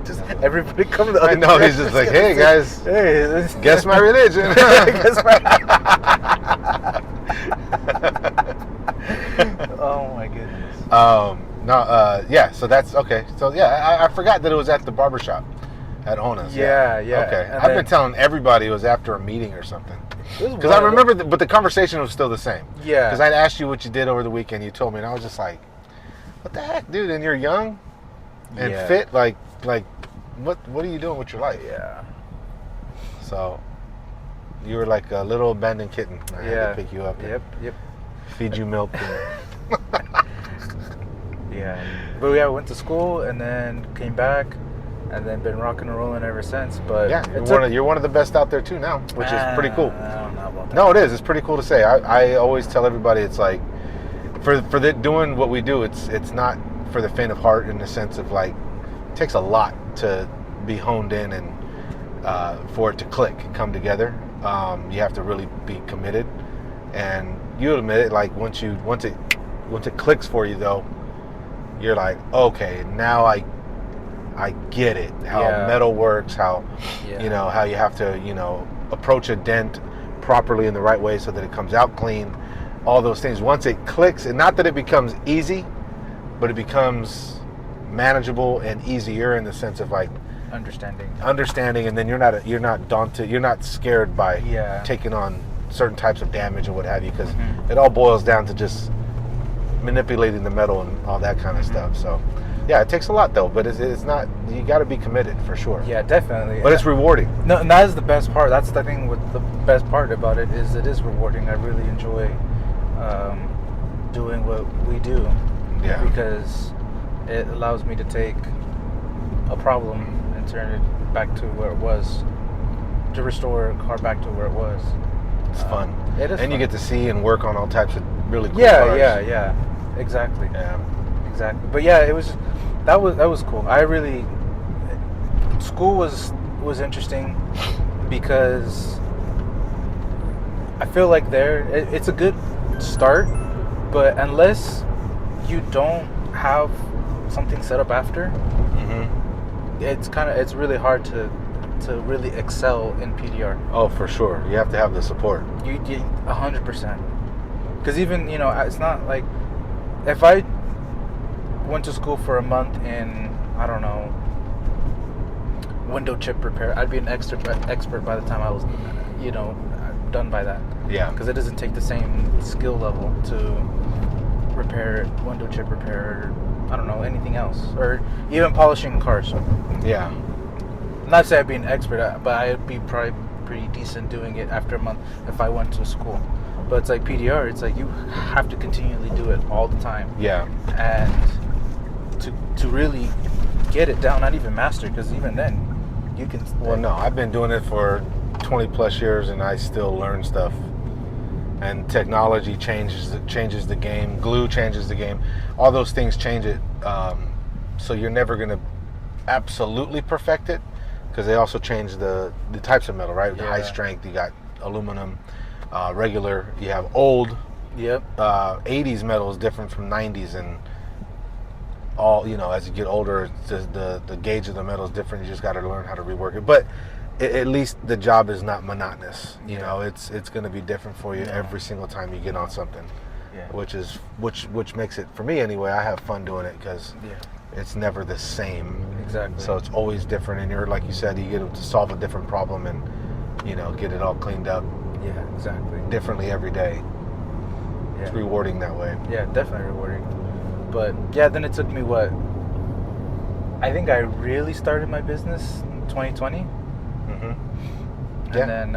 just everybody come to the I other know, he's just like, hey, guys, Hey, guess my religion. Guess Oh my goodness. Yeah, so that's okay. So yeah, I forgot that it was at the barbershop at Ona's. Yeah. Okay. And I've then- been telling everybody it was after a meeting or something. It was Because I one- remember, but the conversation was still the same. Yeah. Because I'd asked you what you did over the weekend. You told me, and I was just like, what the heck, dude? And you're young and Yeah. fit. Like, what are you doing with your life? Yeah. So you were like a little abandoned kitten. I had Yeah. to pick you up and Yep. feed you milk. Yeah. But yeah, went to school and then came back and then been rocking and rolling ever since. But Yeah, you're one of the best out there too now, which is pretty cool. I don't know about that. No, it is. It's pretty cool to say. I always tell everybody, it's like doing what we do. It's not for the faint of heart, in the sense of like, it takes a lot to be honed in and for it to click and come together. You have to really be committed, and you admit it. Like once it clicks for you, though, you're like, okay, now I get it. How metal works. How how you have to approach a dent properly in the right way so that it comes out clean. All those things. Once it clicks, and not that it becomes easy, but it becomes manageable and easier in the sense of like understanding, and then you're not daunted, you're not scared by taking on certain types of damage or what have you, because it all boils down to just manipulating the metal and all that kind of stuff. So yeah, it takes a lot though, but it's not, you got to be committed for sure. Yeah, definitely. But it's rewarding. No, and that is the best part. That's the thing with the best part about it is rewarding. I really enjoy doing what we do. Yeah. Because it allows me to take a problem and turn it back to where it was, to restore a car back to where it was. It's fun. It is and you fun. get to see and work on all types of really cool cars. Yeah. Exactly. Yeah. Exactly. But yeah, that was cool. School was interesting because I feel like it's a good start, but unless you don't have something set up after, it's really hard to really excel in PDR. Oh, for sure. You have to have the support. You 100%. Because even it's not like if I went to school for a month in, I don't know, window chip repair, I'd be an expert by the time I was done by that. Yeah. Because it doesn't take the same skill level to repair window chip repair, or I don't know, anything else, or even polishing cars. Yeah. Not to say I'd be an expert, but I'd be probably pretty decent doing it after a month if I went to school. But it's like PDR, it's like you have to continually do it all the time. Yeah. And to really get it down, not even master, because even then you can. Well, no, I've been doing it for 20 plus years, and I still learn stuff and technology changes the game. Glue changes the game. All those things change it. So you're never gonna absolutely perfect it, because they also change the types of metal, right? The high strength, you got aluminum, regular, you have old. Yep. 80s metal is different from 90s, and all, as you get older, the gauge of the metal is different. You just got to learn how to rework it. But at least the job is not monotonous. It's going to be different for you every single time you get on something. Yeah. Which makes it, for me anyway, I have fun doing it, because it's never the same. Exactly. So it's always different, and you're, like you said, you get to solve a different problem and get it all cleaned up. Yeah, exactly. Differently every day. Yeah. It's rewarding that way. Yeah, definitely rewarding. But yeah, then it took me I think I really started my business in 2020. Mm-hmm. And then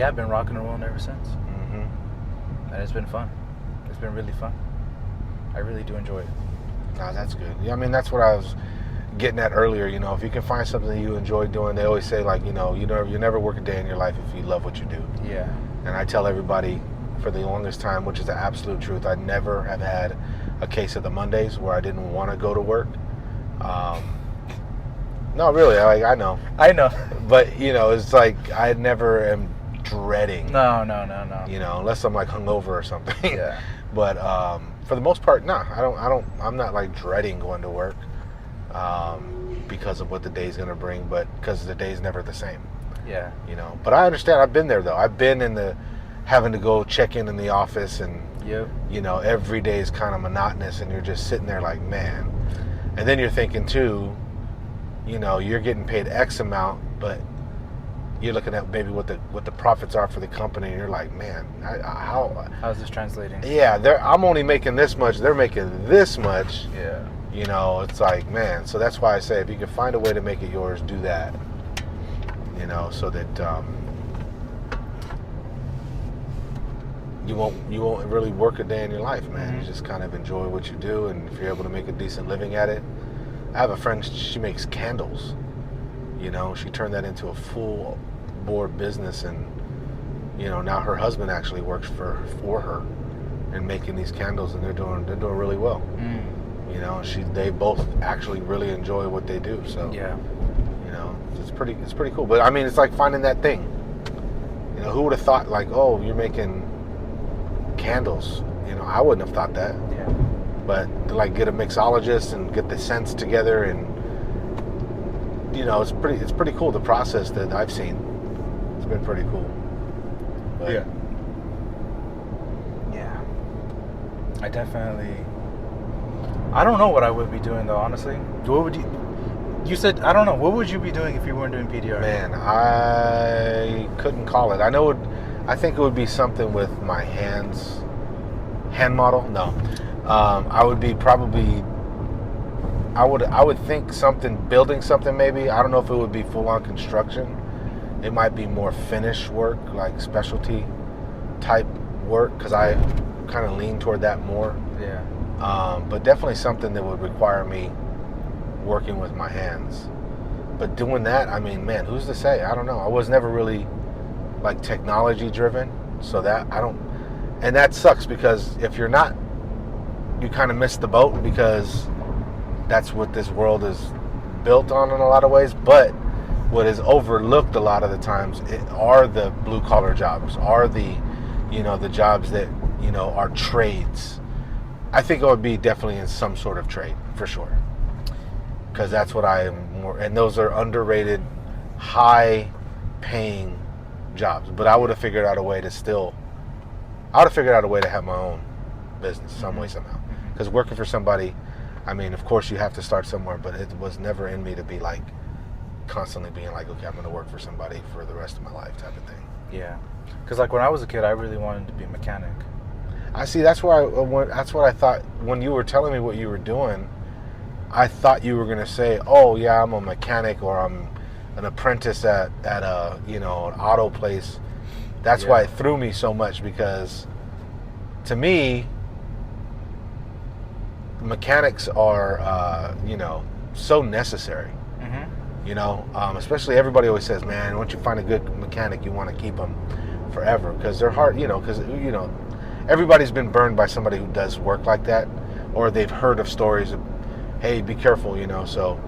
I've been rocking and rolling ever since. Mm-hmm. And it's been fun. It's been really fun. I really do enjoy it. No, that's good. Yeah, I mean, that's what I was getting at earlier. If you can find something that you enjoy doing, they always say, like, you never work a day in your life if you love what you do. Yeah. And I tell everybody, for the longest time, which is the absolute truth, I never have had a case of the Mondays where I didn't want to go to work. No, really, I know. But it's like I never am dreading. No. Unless I'm like hungover or something. Yeah. But for the most part, no, I'm not like dreading going to work because of what the day's gonna bring, but because the day's never the same. Yeah. But I understand. I've been there though. I've been in having to go check in the office, and every day is kind of monotonous, and you're just sitting there like, man. And then you're thinking too, you're getting paid X amount, but you're looking at maybe what the profits are for the company, and you're like, man, how's this translating? Yeah, I'm only making this much, they're making this much. Yeah. It's like, man. So that's why I say, if you can find a way to make it yours, do that. So that you won't really work a day in your life, man. Mm-hmm. You just kind of enjoy what you do, and if you're able to make a decent living at it. I have a friend, she makes candles. She turned that into a full board business, and now her husband actually works for her and making these candles, and they're doing really well. They both actually really enjoy what they do. So it's pretty cool. But I mean, it's like finding that thing. Who would have thought, like, oh, you're making candles? I wouldn't have thought that. Yeah. But to like get a mixologist and get the scents together, and it's pretty cool, the process that I've seen. It's been pretty cool. But, yeah. I definitely. I don't know what I would be doing though, honestly. What would you said, I don't know. What would you be doing if you weren't doing PDR? Man, I couldn't call it. I think it would be something with my hands. Hand model? No. I would be probably. I would think building something maybe. I don't know if it would be full on construction. It might be more finish work, like specialty type work, because I kind of lean toward that more. Yeah. But definitely something that would require me working with my hands. But doing that, I mean, man, who's to say? I don't know. I was never really like technology driven, so that I don't. And that sucks, because if you're not, you kind of miss the boat, because that's what this world is built on in a lot of ways. But what is overlooked a lot of the times are the blue collar jobs, are the jobs that are trades. I think it would be definitely in some sort of trade for sure, because that's what I am more, and those are underrated, high paying jobs. But I would have figured out a way to have my own business some way, somehow. Because working for somebody, I mean, of course you have to start somewhere, but it was never in me to be like constantly being like, okay, I'm going to work for somebody for the rest of my life type of thing. Yeah. Because like when I was a kid, I really wanted to be a mechanic. I see. That's what I thought when you were telling me what you were doing. I thought you were going to say, oh yeah, I'm a mechanic, or I'm an apprentice at a an auto place. That's why it threw me so much, because to me, mechanics are so necessary. Especially everybody always says, man, once you find a good mechanic, you want to keep them. forever because they're hard. Because everybody's been burned by somebody who does work like that, or they've heard of stories of, hey, be careful. So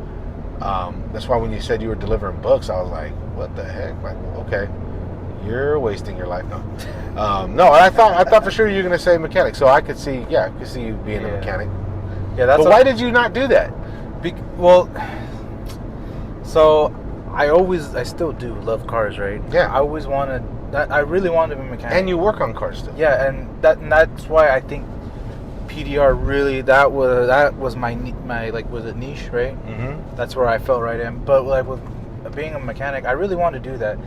that's why when you said you were delivering books, I was like, what the heck? Like, okay, you're wasting your life. No, I thought for sure you were gonna say mechanic. So I could see you being a mechanic. Yeah, that's. But why did you not do that? So I still do love cars, right? Yeah. I really wanted to be a mechanic. And you work on cars still. Yeah, and that's why I think PDR really that was my was a niche, right? Mm-hmm. That's where I felt right in. But like with being a mechanic, I really wanted to do that.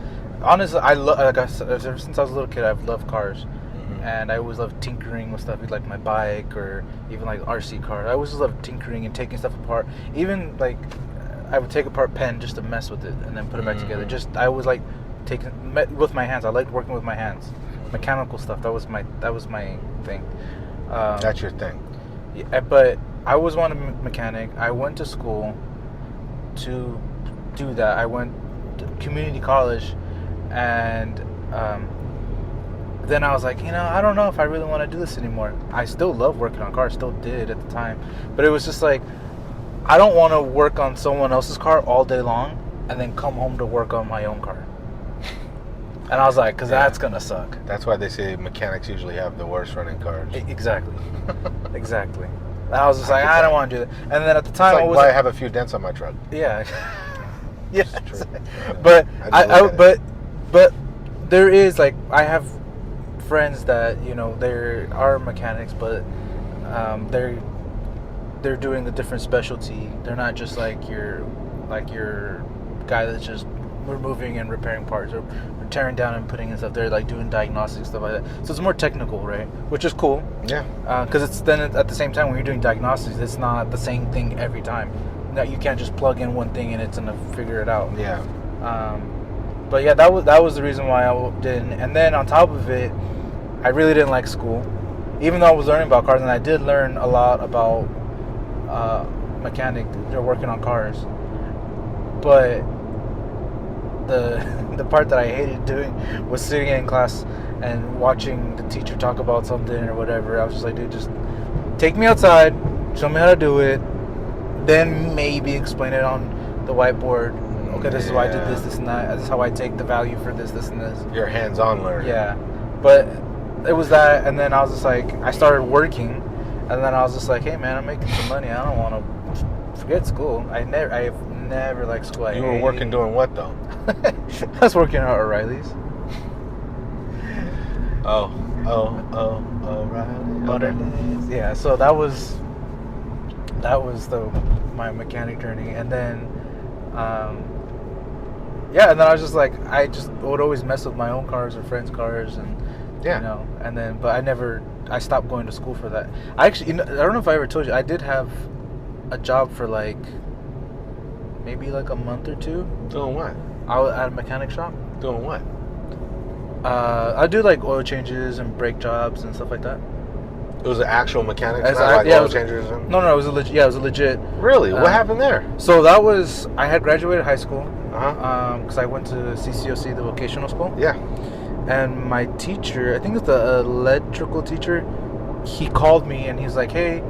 Honestly, ever since I was a little kid, I've loved cars. And I always loved tinkering with stuff, like my bike or even like RC cars. I always loved tinkering and taking stuff apart. Even like I would take apart pen just to mess with it and then put it back together. I always like taking with my hands. I liked working with my hands. Mechanical stuff. That was my thing. That's your thing. Yeah, but I always wanted a mechanic. I went to school to do that. I went to community college, and then I was like, I don't know if I really want to do this anymore. I still love working on cars, still did at the time. But it was just like, I don't want to work on someone else's car all day long and then come home to work on my own car. And I was like, because that's going to suck. That's why they say mechanics usually have the worst running cars. Exactly. Exactly. And I was just like, I don't want to do that. And then at the time, it's like why I have a few dents on my truck. Yeah. Yeah. But but there is like, I have friends that they are mechanics, but they're doing a different specialty. They're not just like your guy that's just removing and repairing parts or tearing down and putting in stuff. They're like doing diagnostics, stuff like that. So it's more technical, right? Which is cool. Yeah. Because it's then at the same time when you're doing diagnostics, it's not the same thing every time. That you can't just plug in one thing and it's gonna figure it out. Yeah. But yeah, that was the reason why I didn't. And then on top of it, I really didn't like school, even though I was learning about cars, and I did learn a lot about mechanic. They're working on cars, but the part that I hated doing was sitting in class and watching the teacher talk about something or whatever. I was just like, dude, just take me outside, show me how to do it, then maybe explain it on the whiteboard. Okay, this is why I did this and that. This is how I take the value for this and this. You're hands-on learner. Yeah, but it was that, and then I was just like, I started working, and then I was just like, hey man, I'm making some money. I don't want to forget school. I've never liked school. You were working doing what though? I was working at O'Reilly's. O'Reilly's. Yeah, so that was my mechanic journey, and then and then I was just like, I just would always mess with my own cars or friends' cars, and and then but I stopped going to school for that. I actually, I don't know if I ever told you, I did have a job for like maybe like a month or two. Doing what? I was at a mechanic shop. Doing what? I do like oil changes and brake jobs and stuff like that. It was an actual mechanic, not like oil changers. No, it was a legit. Yeah, it was a legit. Really? What happened there? So that was, I had graduated high school. Uh-huh. Because I went to CCOC, the vocational school. Yeah. And my teacher, I think it's the electrical teacher, he called me and he's like, hey,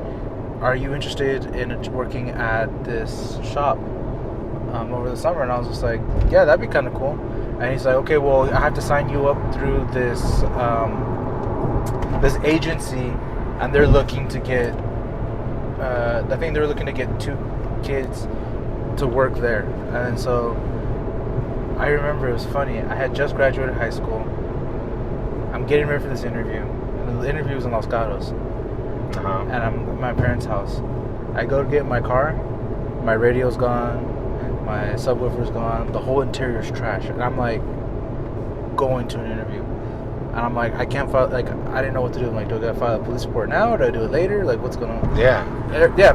are you interested in working at this shop over the summer? And I was just like, yeah, that'd be kind of cool. And he's like, okay, well, I have to sign you up through this this agency, and they're looking to get I think they're looking to get 2 kids to work there. And so I remember, it was funny, I had just graduated high school. I'm getting ready for this interview, and the interview was in Los Gatos. And I'm at my parents' house. I go to get in my car, my radio's gone, my subwoofer's gone, the whole interior's trash, and I'm like going to an interview. And I'm like, I can't file, like, I didn't know what to do. I'm like, do I gotta file a police report now, or do I do it later? Like, what's going on? Yeah,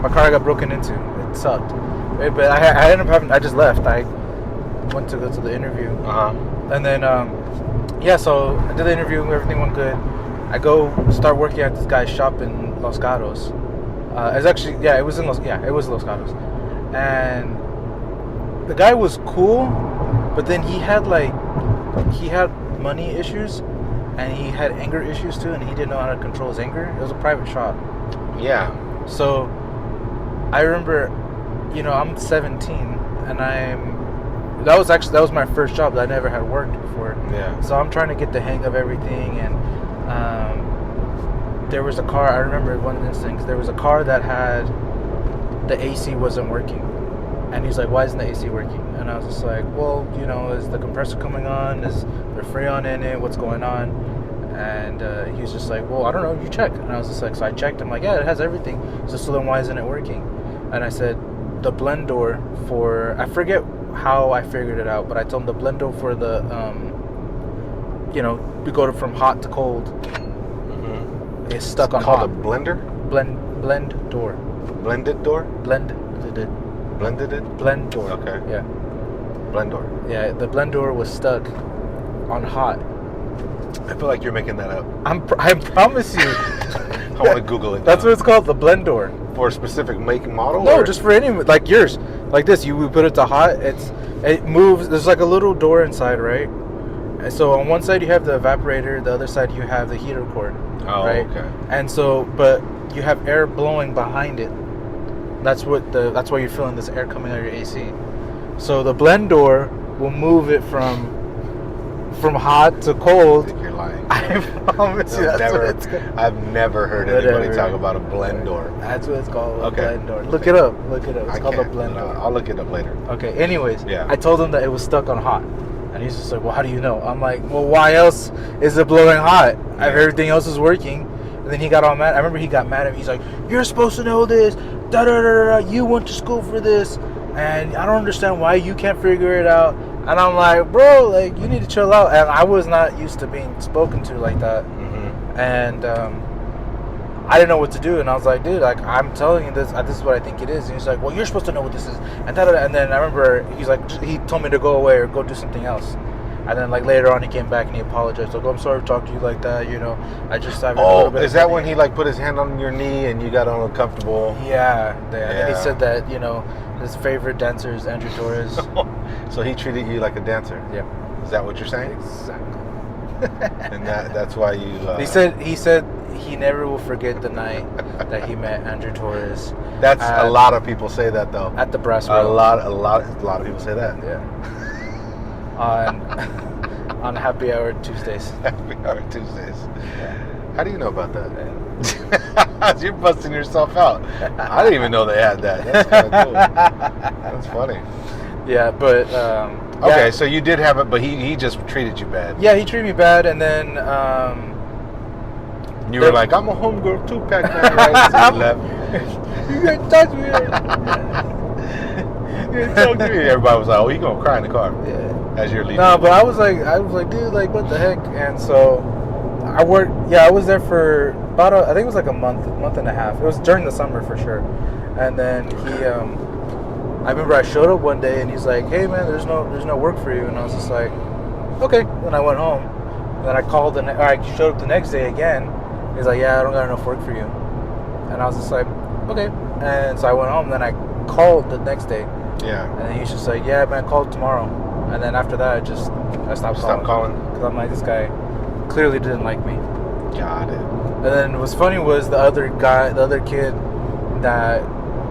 my car got broken into. It sucked. But I ended up having, I just left. I went to go to the interview. And then, so I did the interview, everything went good. I go start working at this guy's shop in Los Gatos. It's actually, it was Los Gatos. And the guy was cool, but then he had money issues. and he had anger issues too, and he didn't know how to control his anger. It was a private shop. Yeah. So I remember, I'm 17, and that was my first job that I never had worked before. Yeah. So I'm trying to get the hang of everything, and there was a car. I remember one instance. There was a car that had the AC wasn't working, and he's like, "Why isn't the AC working?" And I was just like, "Well, is the compressor coming on? Is there Freon in it? What's going on?" And he was just like, "Well, I don't know. You check." And I was just like, so I checked. I'm like, "Yeah, it has everything." So then why isn't it working? And I said, the blend door for, I forget how I figured it out, but I told him the blend door for the we go from hot to cold. Mm-hmm. It's stuck on called hot. a blender. Blend door. Blended door. Blended it. Blend door. Okay. Yeah. Blend door. Yeah, the blend door was stuck on hot. I feel like you're making that up. I promise you. I want to Google it. That's what it's called, the blend door. For a specific make and model? No, just for any, like yours, like this. We put it to hot. It moves. There's like a little door inside, right? And so on one side you have the evaporator, the other side you have the heater cord. Oh, right? okay. And so, but you have air blowing behind it. That's why you're feeling this air coming out of your AC. So the blend door will move it from hot to cold. I think you're lying. I promise you, that's what it's called. I've never heard anybody talk about a blend door. That's what it's called, a blend door. Look Okay. it up. It's called a can't, blend but door. I'll look it up later. Okay, anyways, Yeah. I told him that it was stuck on hot. And he's just like, well, how do you know? I'm like, well, why else is it blowing hot? If everything else is working. And then he got all mad. I remember he got mad at me. He's like, you're supposed to know this. Da da da da. You went to school for this. And I don't understand why you can't figure it out. And I'm like, bro, like, you need to chill out. And I was not used to being spoken to like that. Mm-hmm. And I didn't know what to do. And I was like, dude, like, I'm telling you this. This is what I think it is. And he's like, well, you're supposed to know what this is. And da-da-da. And then I remember he's like, he told me to go away or go do something else. And then, like, later on, he came back and he apologized. Like, I'm sorry to talk to you like that. I just have a little bit. Is that when he like put his hand on your knee and you got uncomfortable? Yeah. And then he said that his favorite dancer is Andrew Torres. So he treated you like a dancer. Yeah. Is that what you're saying? Exactly. And that's why you. He said he never will forget the night that he met Andrew Torres. That's a lot of people say that though. At the Brass A Rail. lot of people say that. Yeah. On Happy Hour Tuesdays. Happy Hour Tuesdays. Yeah. How do you know about that? You're busting yourself out. I didn't even know they had that. That's kind of cool. That's funny. Yeah, but okay, so you did have it, but he just treated you bad. Yeah, he treated me bad, and then you were like, I'm a homegirl too, Pac-Man. Right? So you left. You can't touch me. You didn't talk to me. Everybody was like, oh, you gonna cry in the car. Yeah. As you're leaving. No, but I was like, dude, like, what the heck? And so I worked. Yeah, I was there for about I think it was like a month and a half. It was during the summer for sure. And then he, I remember I showed up one day and he's like, hey man, there's no work for you. And I was just like, okay. Then I went home. Then I called I showed up the next day again. He's like, yeah, I don't got enough work for you. And I was just like, okay. And so I went home. Then I called the next day. Yeah. And he's just like, yeah, man, call tomorrow. And then after that, I stopped calling. Because I'm like, this guy clearly didn't like me. Got it. And then what's funny was the other kid that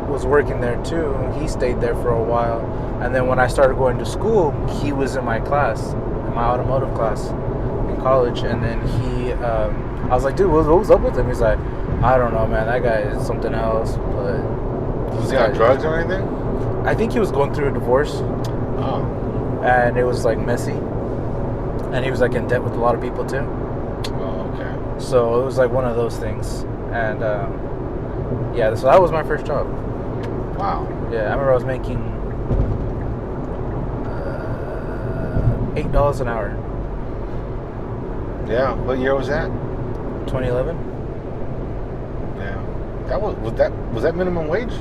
was working there too, he stayed there for a while. And then when I started going to school, he was in my class, in my automotive class in college. And then I was like, dude, what was up with him? He's like, I don't know, man, that guy is something else. But was he on drugs or anything? I think he was going through a divorce. Oh. And it was like messy. And he was like in debt with a lot of people too. Oh, okay. So it was like one of those things. And yeah, so that was my first job. Wow. Yeah, I remember I was making $8 an hour. Yeah. What year was that? 2011. Yeah. Was that minimum wage?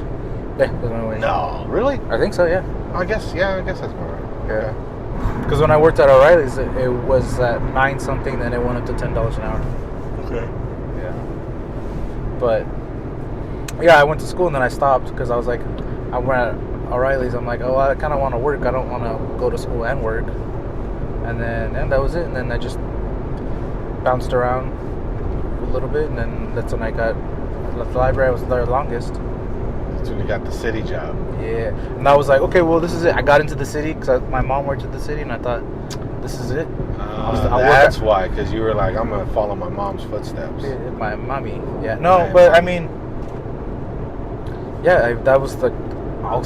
Yeah, that's my wage. No, really? I think so. Yeah. I guess that's more right. Yeah. Because when I worked at O'Reilly's, it was at 9 something, then it went up to $10 an hour. Okay. Yeah. But yeah, I went to school and then I stopped because I was like, I went at O'Reilly's. I'm like, oh, I kind of want to work. I don't want to go to school and work. And that was it. And then bounced around a little bit, and then that's when I left the library. I was there the longest. That's when you got the city job. Yeah, and I was like, okay, well, this is it. I got into the city because my mom worked at the city, and I thought, this is it. That's why, because you were like, I'm gonna follow my mom's footsteps. Yeah, my mommy. Yeah, no, but I mean, yeah, that was like, I'll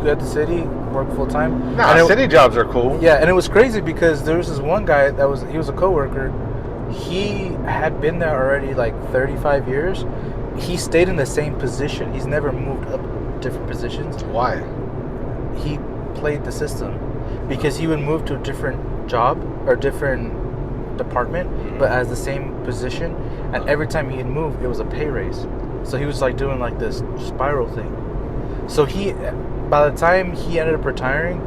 go at the city, work full time. Nah, city jobs are cool. Yeah, and it was crazy because there was this one guy he was a coworker. He had been there already like 35 years. He stayed in the same position. He's never moved up different positions. Why? He played the system because he would move to a different job or different department, but as the same position, and every time he'd move, it was a pay raise. So he was like doing like this spiral thing. So by the time he ended up retiring,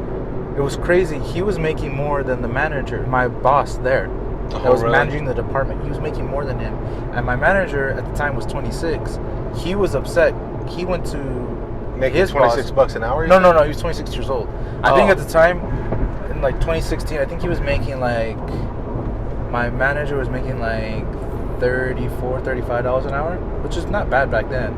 it was crazy. He was making more than the manager, my boss there, that was managing the department. He was making more than him, and my manager at the time was 26. He was upset. He went to making his 26 bucks an hour. No. He was 26 years old. I think at the time, in like 2016, I think he was making like, my manager was making like $35 an hour, which is not bad back then.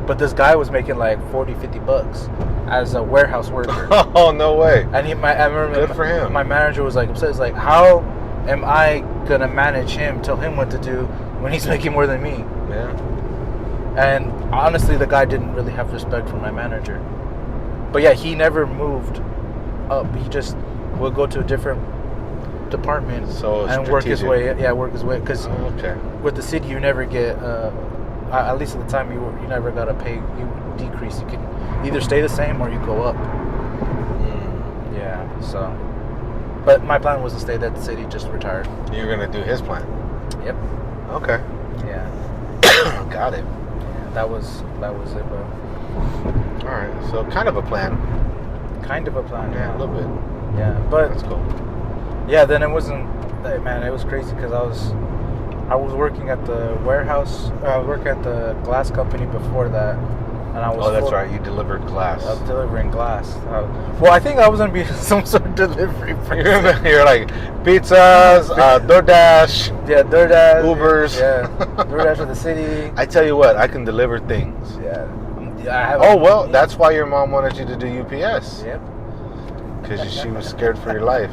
But this guy was making like 40, 50 bucks as a warehouse worker. Oh, no way. And I remember good for him. My manager was like upset. It's like, how am I gonna manage him, tell him what to do when he's making more than me? Yeah. And honestly, the guy didn't really have respect for my manager. But yeah, he never moved up. He just would go to a different department and work his way. Yeah, work his way. Because with the city, you never get, at least at the time, you never got a pay. You decrease. You can either stay the same or you go up. Yeah. So, but my plan was to stay at the city, just retire. You're gonna do his plan. Yep. Okay. Yeah. Got it. Yeah, that was it, bro. All right. So kind of a plan. Kind of a plan. Yeah, a little bit. Yeah, but that's cool. Yeah, then it wasn't. Man, it was crazy because I was working at the warehouse. I was working at the glass company before that, and I was. Oh, that's right. You delivered glass. I was delivering glass. Well, I think I was gonna be some sort of delivery person. You're like pizzas, DoorDash. Yeah, DoorDash. Ubers. Yeah, DoorDash of the city. I tell you what, I can deliver things. Yeah. That's why your mom wanted you to do UPS. Yep. Because she was scared for your life.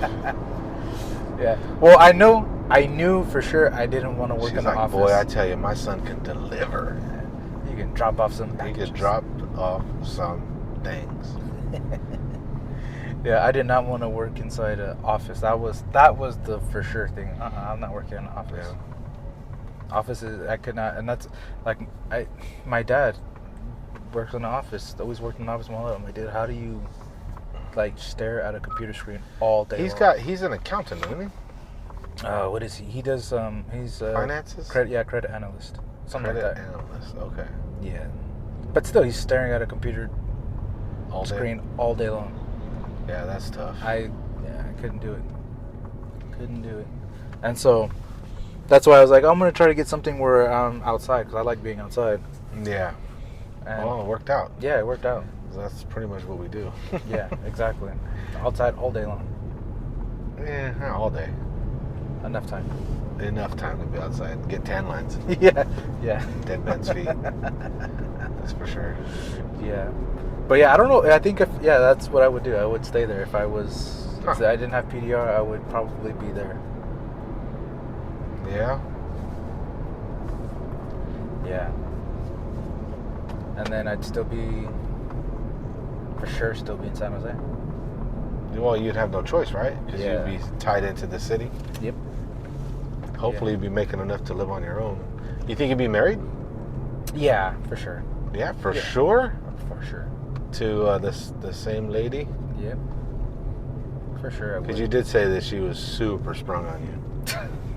Yeah. Well, I knew for sure I didn't want to work in the office. Boy, I tell you, my son can deliver. You can drop off some packages. He can drop off some things. Yeah, I did not want to work inside an office. That was the for sure thing. I'm not working in an office. Yeah. Offices, I could not, and that's like my dad works in an office. Always worked in an office. I'm like, dude, how do you like stare at a computer screen all day? He's an accountant, isn't he? What is he? He does he's finances. Credit analyst. Something like that. Credit analyst. Okay. Yeah, but still, he's staring at a computer screen all day long. Yeah, that's tough. I couldn't do it. And so that's why I was like, I'm gonna try to get something where I'm outside because I like being outside. Yeah. And well, it worked out. Yeah, it worked out. That's pretty much what we do. Yeah, exactly. Outside all day long. Yeah, not all day. Enough time to be outside and get tan lines. Yeah. Dead man's feet. That's for sure. Yeah. But yeah, I don't know. I think that's what I would do. I would stay there if I was. If I didn't have PDR, I would probably be there. Yeah. Yeah. And then I'd still be, for sure, in San Jose. Well, you'd have no choice, right? Because Yeah. you'd be tied into the city. Yep. Hopefully, you'd be making enough to live on your own. You think you'd be married? Yeah, for sure. Yeah, for sure. For sure. To the same lady? Yep. For sure I would. Because you did say that she was super sprung on you.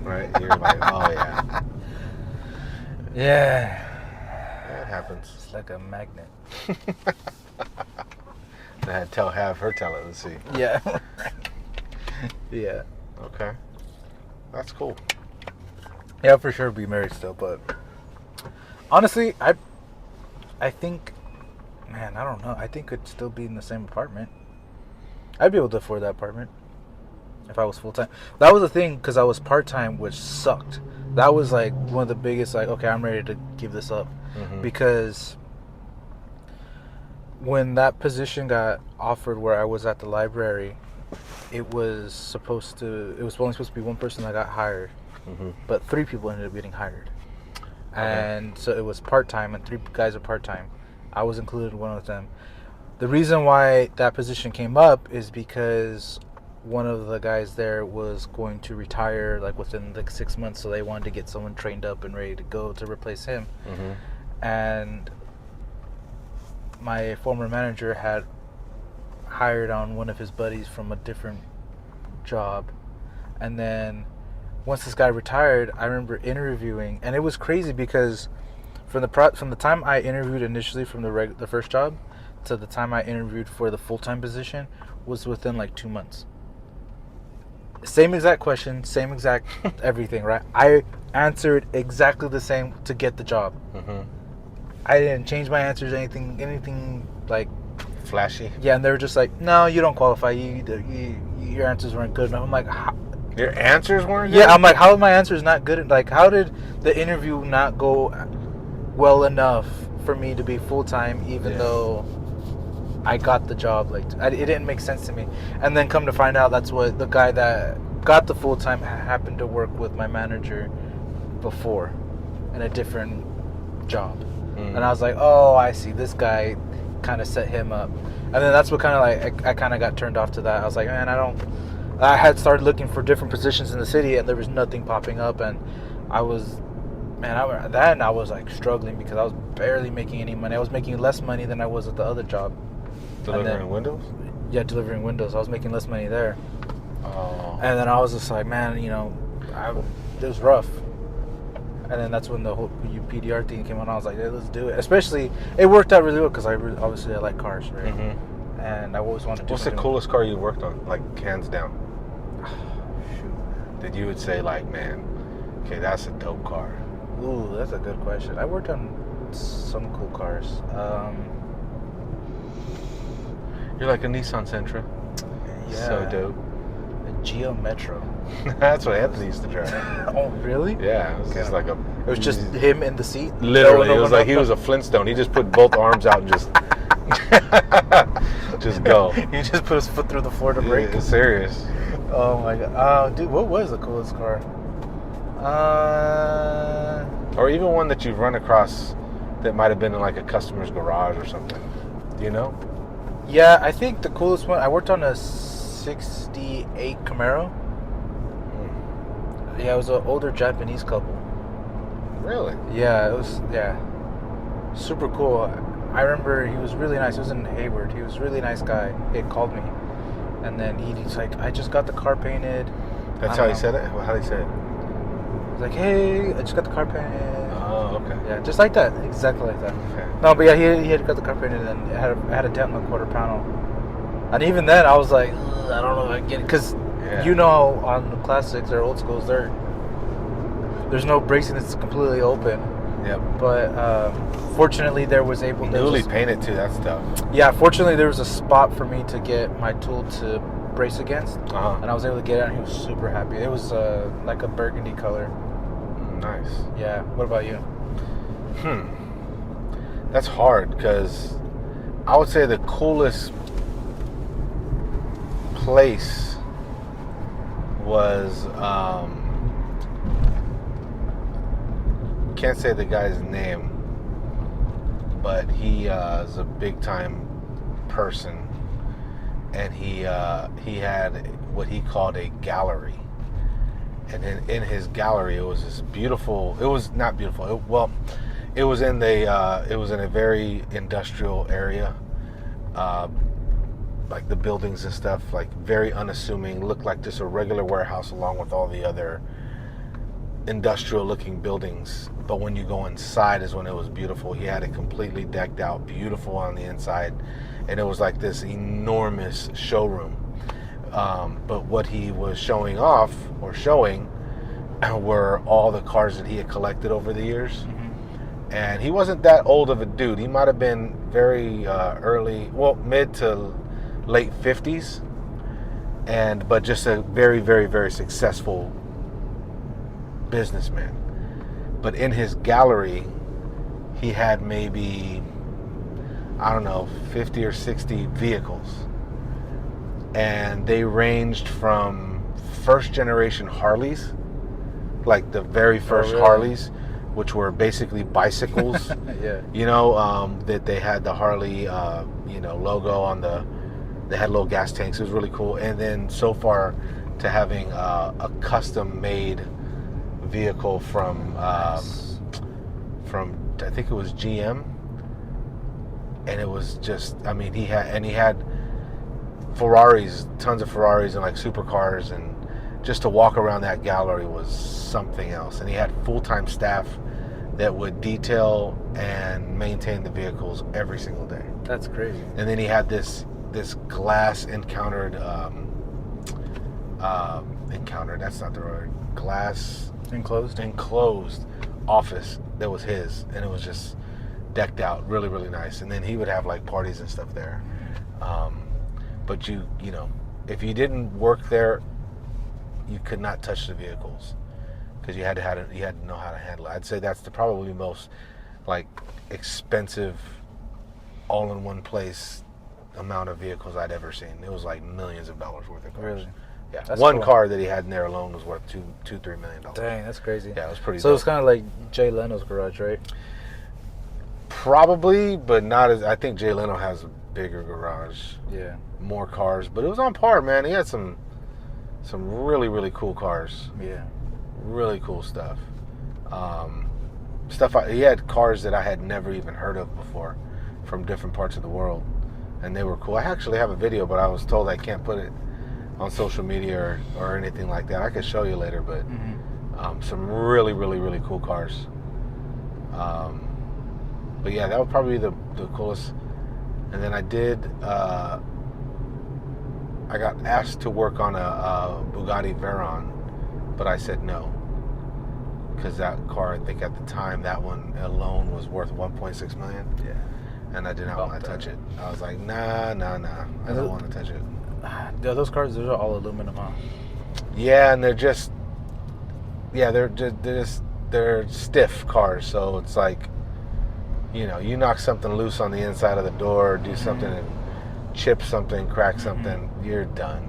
Right? You're like, oh yeah. Yeah. That happens. It's like a magnet. Have her tell it. Let's see. Yeah. Yeah. Okay. That's cool. Yeah, for sure be married still, but honestly, I think, man, I don't know. I think it'd still be in the same apartment. I'd be able to afford that apartment. if I was full time. That was the thing because I was part time, which sucked. That was like one of the biggest. Like, okay, I'm ready to give this up because when that position got offered, where I was at the library, it was only supposed to be one person that got hired, but 3 people ended up getting hired, and so it was part time, and 3 guys are part time. I was included in one of them. The reason why that position came up is because one of the guys there was going to retire like within like 6 months, so they wanted to get someone trained up and ready to go to replace him. And my former manager had hired on one of his buddies from a different job, and then once this guy retired, I remember interviewing, and it was crazy because from the time I interviewed initially from the first job to the time I interviewed for the full-time position was within like 2 months. Same exact question, same exact everything, right? I answered exactly the same to get the job. I didn't change my answers, anything like flashy. Yeah, and they were just like, no, you don't qualify. Your answers weren't good enough. I'm like, how? Your answers weren't good? Yeah, I'm like, how are my answers not good? Like, how did the interview not go well enough for me to be full-time, even though I got the job? Like, it didn't make sense to me. And then come to find out, that's what the guy that got the full-time happened to work with my manager before in a different job. And I was like, oh, I see. This guy kind of set him up. And then that's what kind of like, I kind of got turned off to that. I was like, man, I had started looking for different positions in the city, and there was nothing popping up. And I was like struggling because I was barely making any money. I was making less money than I was at the other job. Delivering windows? Yeah, delivering windows. I was making less money there. Oh. And then I was just like, man, it was rough. And then that's when the whole PDR thing came on. I was like, hey, let's do it. Especially, it worked out really well because obviously I like cars, right? And I always wanted to do What's the coolest car you worked on? Like, hands down. Shoot. That you would say, like, man, okay, that's a dope car. Ooh, that's a good question. I worked on some cool cars. You're like a Nissan Sentra. Yeah. So dope. A Geo Metro. That's what Anthony used to drive. Oh, really? Yeah, it was just like It was just him in the seat? Literally, it was like he was a Flintstone. He just put both arms out and just go. He just put his foot through the floor to brake? It's serious. Oh my god. Dude, what was the coolest car? Or even one that you've run across that might have been in like a customer's garage or something. Do you know? Yeah, I think the coolest one, I worked on a 68 Camaro. Yeah, it was an older Japanese couple. Really? Yeah, it was, super cool. I remember he was really nice. He was in Hayward. He was a really nice guy. He had called me. And then he's like, I just got the car painted. That's how he said it? How did he say it? He's like, hey, I just got the car painted. Oh, okay. Yeah, just like that. Exactly like that. Okay. No, but yeah, he had got the car painted and it had a dent in the quarter panel. And even then, I was like, I don't know if I can get it. Because, on the classics or old schools, there's no bracing. It's completely open. Yep. But fortunately, there was newly painted too. That's tough. Yeah, fortunately, there was a spot for me to get my tool to brace against. And I was able to get it, and he was super happy. It was like a burgundy color. Nice. Yeah. What about you? That's hard because I would say the coolest place was can't say the guy's name, but he is a big time person, and he had what he called a gallery, and in his gallery it was this beautiful. It was not beautiful. It was in a very industrial area, like the buildings and stuff, like very unassuming. Looked like just a regular warehouse along with all the other industrial looking buildings. But when you go inside is when it was beautiful. He had it completely decked out, beautiful on the inside, and it was like this enormous showroom. But what he was showing were all the cars that he had collected over the years. And he wasn't that old of a dude. He might have been very mid to late 50s. but just a very, very, very successful businessman. But in his gallery, he had maybe, I don't know, 50 or 60 vehicles. And they ranged from first generation Harleys, like the very first really? Harleys, which were basically bicycles. Yeah. You know, that they had the Harley, logo on they had little gas tanks. It was really cool. And then so far to having a custom made vehicle from I think it was GM. And it was just, I mean, he had Ferraris, tons of Ferraris and like supercars, and just to walk around that gallery was something else. And he had full-time staff that would detail and maintain the vehicles every single day. That's crazy. And then he had this glass encountered, that's not the word, glass enclosed office that was his, and it was just decked out, really, really nice. And then he would have like parties and stuff there. But you know, if you didn't work there, you could not touch the vehicles because you had to know how to handle it. I'd say that's the probably most like expensive, all in one place amount of vehicles I'd ever seen. It was like millions of dollars worth of cars. Really? Yeah. That's One cool. car that he had in there alone was worth $2-3 million. Dang, that's crazy. Yeah, it was pretty. So dope. it's kind of like Jay Leno's garage, right? Probably, but not as. I think Jay Leno has a bigger garage. Yeah. More cars, but it was on par, man. He had some really, really cool cars. Yeah. Really cool stuff. He had cars that I had never even heard of before from different parts of the world, and they were cool. I actually have a video, but I was told I can't put it on social media or anything like that. I could show you later, but some really, really, really cool cars. But yeah, that would probably be the coolest. And then I got asked to work on a Bugatti Veyron, but I said no. Because that car, I think at the time, that one alone was worth $1.6 million. Yeah. And I did not want to touch it. I was like, nah. I don't want to touch it. Yeah, those cars, those are all aluminum, huh? Yeah, and they're stiff cars. So it's like, you knock something loose on the inside of the door, do something and chip something, crack something, you're done.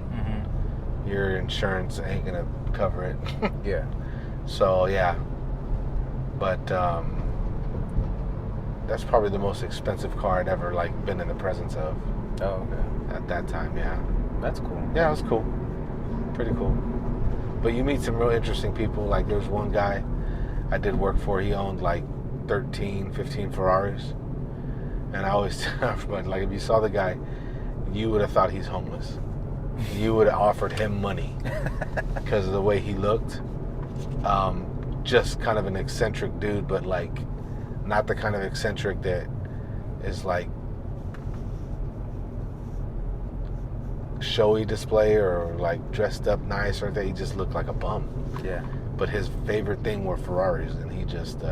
Your insurance ain't gonna cover it. Yeah. So yeah, but that's probably the most expensive car I'd ever been in the presence of. Oh, okay. At that time, yeah. That's cool. Yeah, it was cool. Pretty cool. But you meet some real interesting people. Like there's one guy I did work for. He owned like 13, 15 Ferraris. And I always tell everybody, like, if you saw the guy, you would have thought he's homeless. You would have offered him money because of the way he looked. Just kind of an eccentric dude, but like not the kind of eccentric that is like showy display or like dressed up nice or anything. He just looked like a bum. Yeah. But his favorite thing were Ferraris, and he just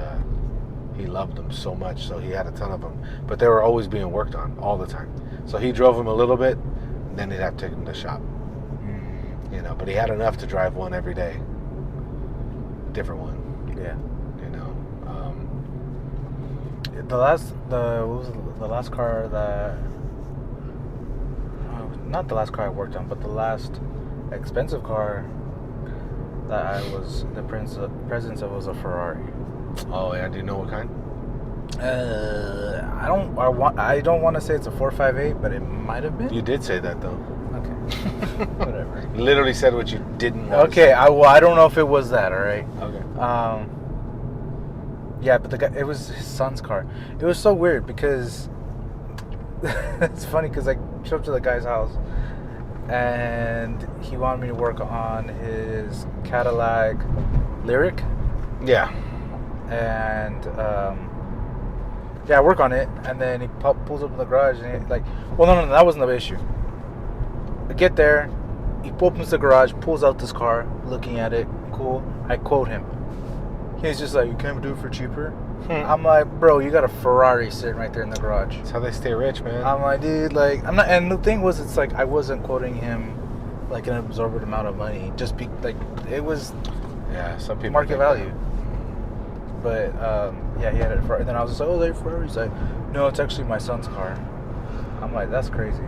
he loved them so much, so he had a ton of them. But they were always being worked on all the time. So he drove them a little bit, and then he'd have to take them to the shop. But he had enough to drive one every day. Different one. Yeah. What was the last car that? Not the last car I worked on, but the last expensive car that I was the presence of was a Ferrari. Oh yeah, do you know what kind? I don't want to say it's a 458, but it might have been. You did say that though. Okay. Whatever. You literally said what you didn't want to Okay, say. I don't know if it was that. All right. Okay. Yeah, but the guy, it was his son's car. It was so weird because it's funny because I showed up to the guy's house and he wanted me to work on his Cadillac Lyric. Yeah. And I work on it, and then he pulls up in the garage and no, that wasn't the issue. I get there, he opens the garage, pulls out this car, looking at it, cool. I quote him. He's just like, "You can't do it for cheaper." I'm like, "Bro, you got a Ferrari sitting right there in the garage." That's how they stay rich, man. I'm like, "Dude, I'm not." And the thing was, it's like I wasn't quoting him like an absorbent amount of money. Just be like it was Yeah, some people market think value. But yeah, he had it for. And then I was just like, oh, they're Ferrari. He's like, no, it's actually my son's car. I'm like, that's crazy.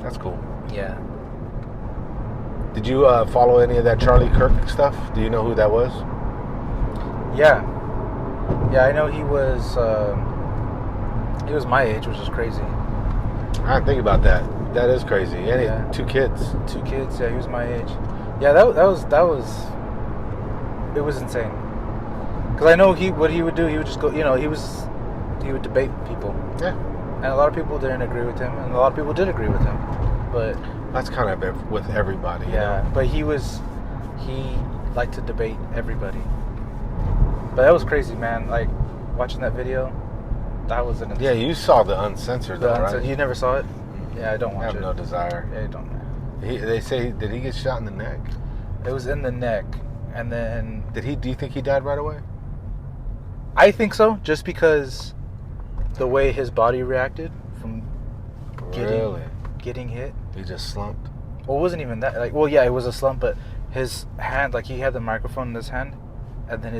That's cool. Yeah. Did you follow any of that Charlie Kirk stuff? Do you know who that was? Yeah. Yeah, I know he was my age, which is crazy. I didn't think about that. That is crazy. And Yeah. 2 kids. 2 kids. Yeah, he was my age. Yeah, that was it was insane. Because I know what he would do. He would just go. He would debate people. Yeah. And a lot of people didn't agree with him, and a lot of people did agree with him. But That's kind of with everybody. yeah, but he liked to debate everybody. But that was crazy, man. Like watching that video, that was an insane. Yeah, you saw the uncensored, though, right? You never saw it? Yeah, I don't I watch have it. no desire. Yeah, I don't. They say, did he get shot in the neck? It was in the neck, and then Do you think he died right away? I think so, just because the way his body reacted from getting hit. He just slumped. Well, it wasn't even that. Like, well, yeah, it was a slump, but his hand, like, he had the microphone in his hand, and then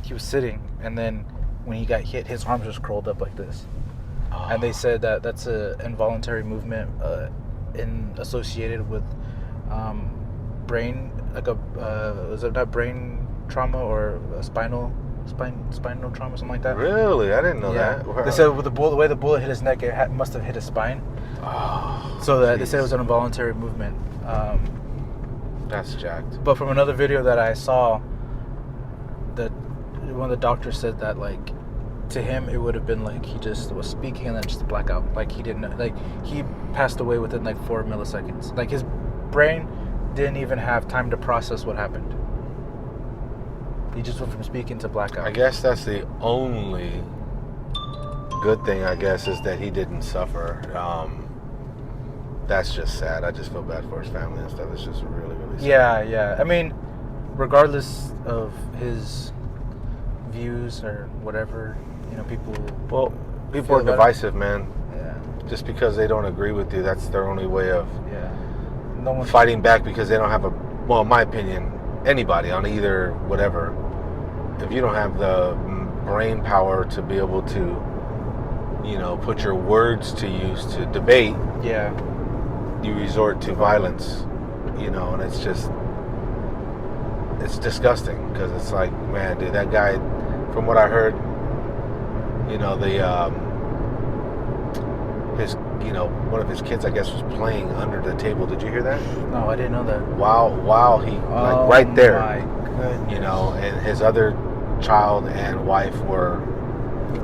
he was sitting, and then when he got hit, his arms just curled up like this. Oh. And they said that that's a involuntary movement associated with brain, like was it not brain trauma or a spinal trauma, something like that? Really? I didn't know that. They said with the way the bullet hit his neck, it must have hit his spine. Oh, So that they said it was an involuntary movement. That's jacked. But from another video that I saw, that one of the doctors said that, like, to him it would have been like he just was speaking and then just a blackout. Like he didn't, like, he passed away within like 4 milliseconds. Like his brain didn't even have time to process what happened. He just went from speaking to blackout. I guess that's the only good thing, I guess, is that he didn't suffer. That's just sad. I just feel bad for his family and stuff. It's just really, really sad. Yeah. I mean, regardless of his views or whatever, people. Well, people are divisive, man. Yeah. Just because they don't agree with you, that's their only way of No one fighting back, because they don't have well, in my opinion, anybody on either whatever, if you don't have the brain power to be able to, put your words to use to debate, Yeah. you resort to violence, and it's disgusting, because it's like, man, dude, that guy, from what I heard, one of his kids, I guess, was playing under the table. Did you hear that? No, I didn't know that. While he, Oh, right there, my goodness. and his other child and wife were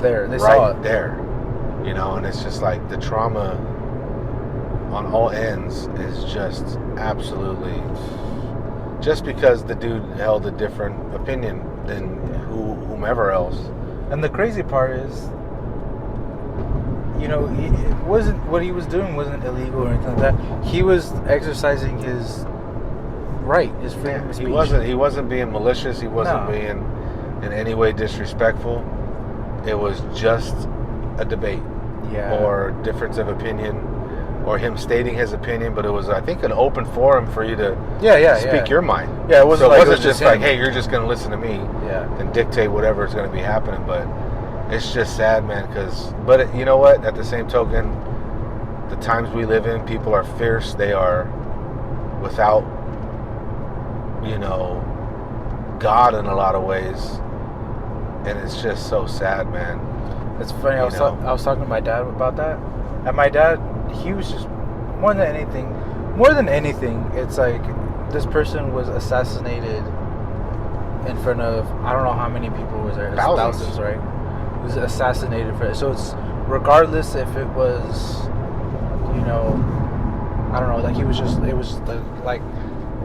There, they saw right it. there, and it's just like the trauma on all ends is just absolutely, just because the dude held a different opinion than whomever else. And the crazy part is, it wasn't, what he was doing wasn't illegal or anything like that. He was exercising his right, his freedom of speech. He wasn't being malicious. He wasn't being in any way disrespectful. It was just a debate, or difference of opinion, or him stating his opinion. But it was, I think, an open forum for you to speak your mind. Yeah, it wasn't, so like, it wasn't just like, him. hey, you're just going to listen to me and dictate whatever is going to be happening. But it's just sad, man, but you know what? At the same token, the times we live in, people are fierce. They are without, God in a lot of ways. And it's just so sad, man. It's funny, I was talking to my dad about that. And my dad, he was just, more than anything, it's like, this person was assassinated in front of, I don't know how many people was there. Thousands, right? He was assassinated for it. So it's, regardless if it was, I don't know, like, it was like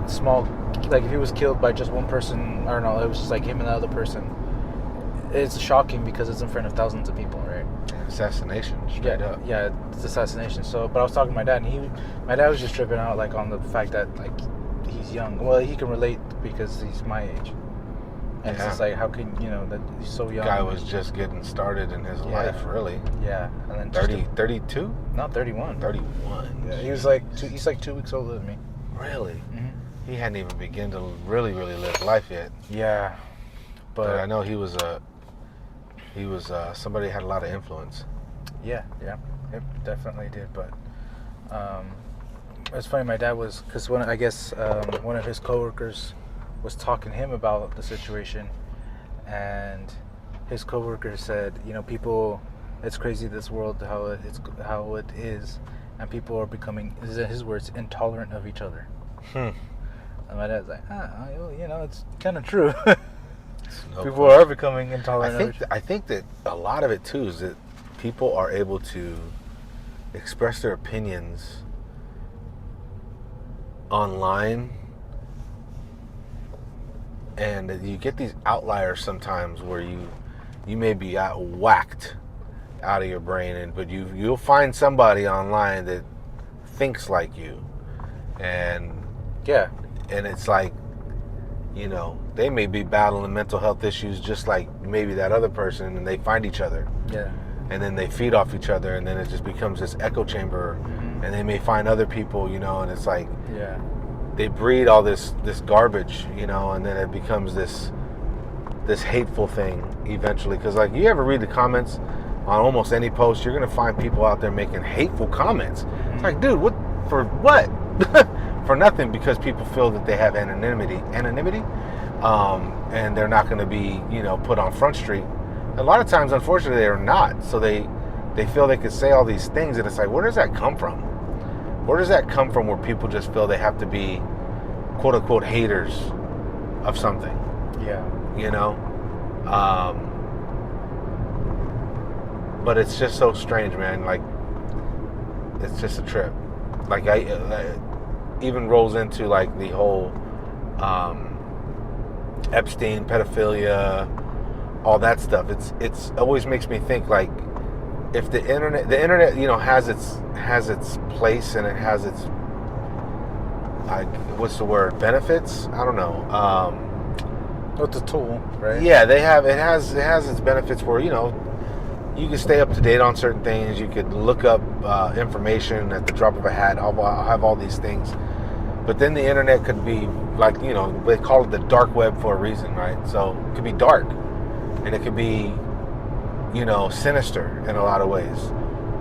small, like, if he was killed by just one person, I don't know, it was just like him and the other person. It's shocking because it's in front of thousands of people, right? Assassination, straight up. Yeah, it's assassination. So, but I was talking to my dad, and my dad was just tripping out, like, on the fact that, like, he's young. Well, he can relate because he's my age. And it's just like, how can that he's so young? Guy was just getting started in his life, really. Yeah, and then 32? No, 31. 31. Yeah, he's like 2 weeks older than me. Really? Mm-hmm. He hadn't even begun to really live life yet. Yeah, but I know he was somebody had a lot of influence. Yeah, it definitely did. But it's funny. My dad was, because one of his coworkers was talking to him about the situation, and his coworker said, people, it's crazy this world how it is, and people are becoming, his words, intolerant of each other. And my dad's like, it's kind of true. People are becoming intolerant of each other. I think that a lot of it too is that people are able to express their opinions online, and you get these outliers sometimes where you may be whacked out of your brain, but you'll find somebody online that thinks like you, and it's like, they may be battling mental health issues just like maybe that other person, and they find each other, and then they feed off each other, and then it just becomes this echo chamber. And they may find other people, and it's like they breed all this garbage, and then it becomes this hateful thing eventually. Because like, you ever read the comments on almost any post, you're gonna find people out there making hateful comments. It's like, dude, what for? What? For nothing, because people feel that they have anonymity, and they're not going to be, put on Front Street. A lot of times, unfortunately, they're not. So they feel they could say all these things, and it's like, where does that come from? Where does that come from? Where people just feel they have to be, quote unquote, haters of something. Yeah. But it's just so strange, man. Like, it's just a trip. Like, I even rolls into like the whole Epstein, pedophilia, all that stuff. It's always makes me think, like, if the internet has its place, and it has its, like, what's the word, benefits? I don't know. It's a tool, right? Yeah, it has its benefits where, you can stay up to date on certain things. You could look up information at the drop of a hat. I'll have all these things. But then the internet could be like, they call it the dark web for a reason, right? So it could be dark, and it could be, sinister in a lot of ways.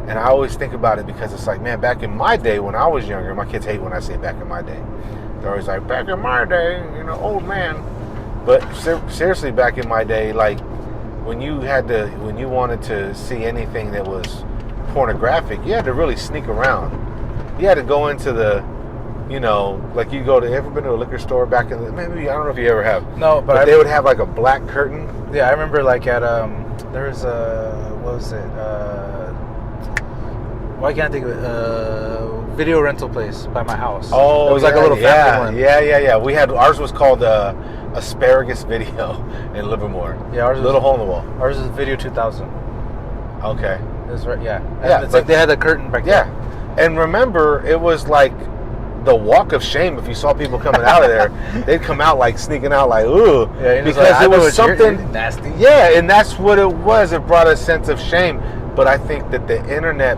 And I always think about it because it's like, man, back in my day when I was younger, my kids hate when I say back in my day. They're always like, back in my day, old man. But seriously, back in my day, like, when you wanted to see anything that was pornographic, you had to really sneak around. You had to go into the, like, you ever been to a liquor store back in the, maybe, I don't know if you ever have. No, but they would have like a black curtain. Yeah, I remember, like, at, there was what was it? Why can't I think of it? Video rental place by my house. Oh, it was like a little family one. Yeah. Ours was called Asparagus Video in Livermore. Yeah, ours was little hole in the wall. Ours is Video 2000. Okay. That's right. Yeah. Yeah. It's like they had the curtain back there. Yeah. And remember, it was like the walk of shame. If you saw people coming out of there, they'd come out like sneaking out, like, ooh, because like, it was something nasty. Yeah, and that's what it was. It brought a sense of shame. But I think that the internet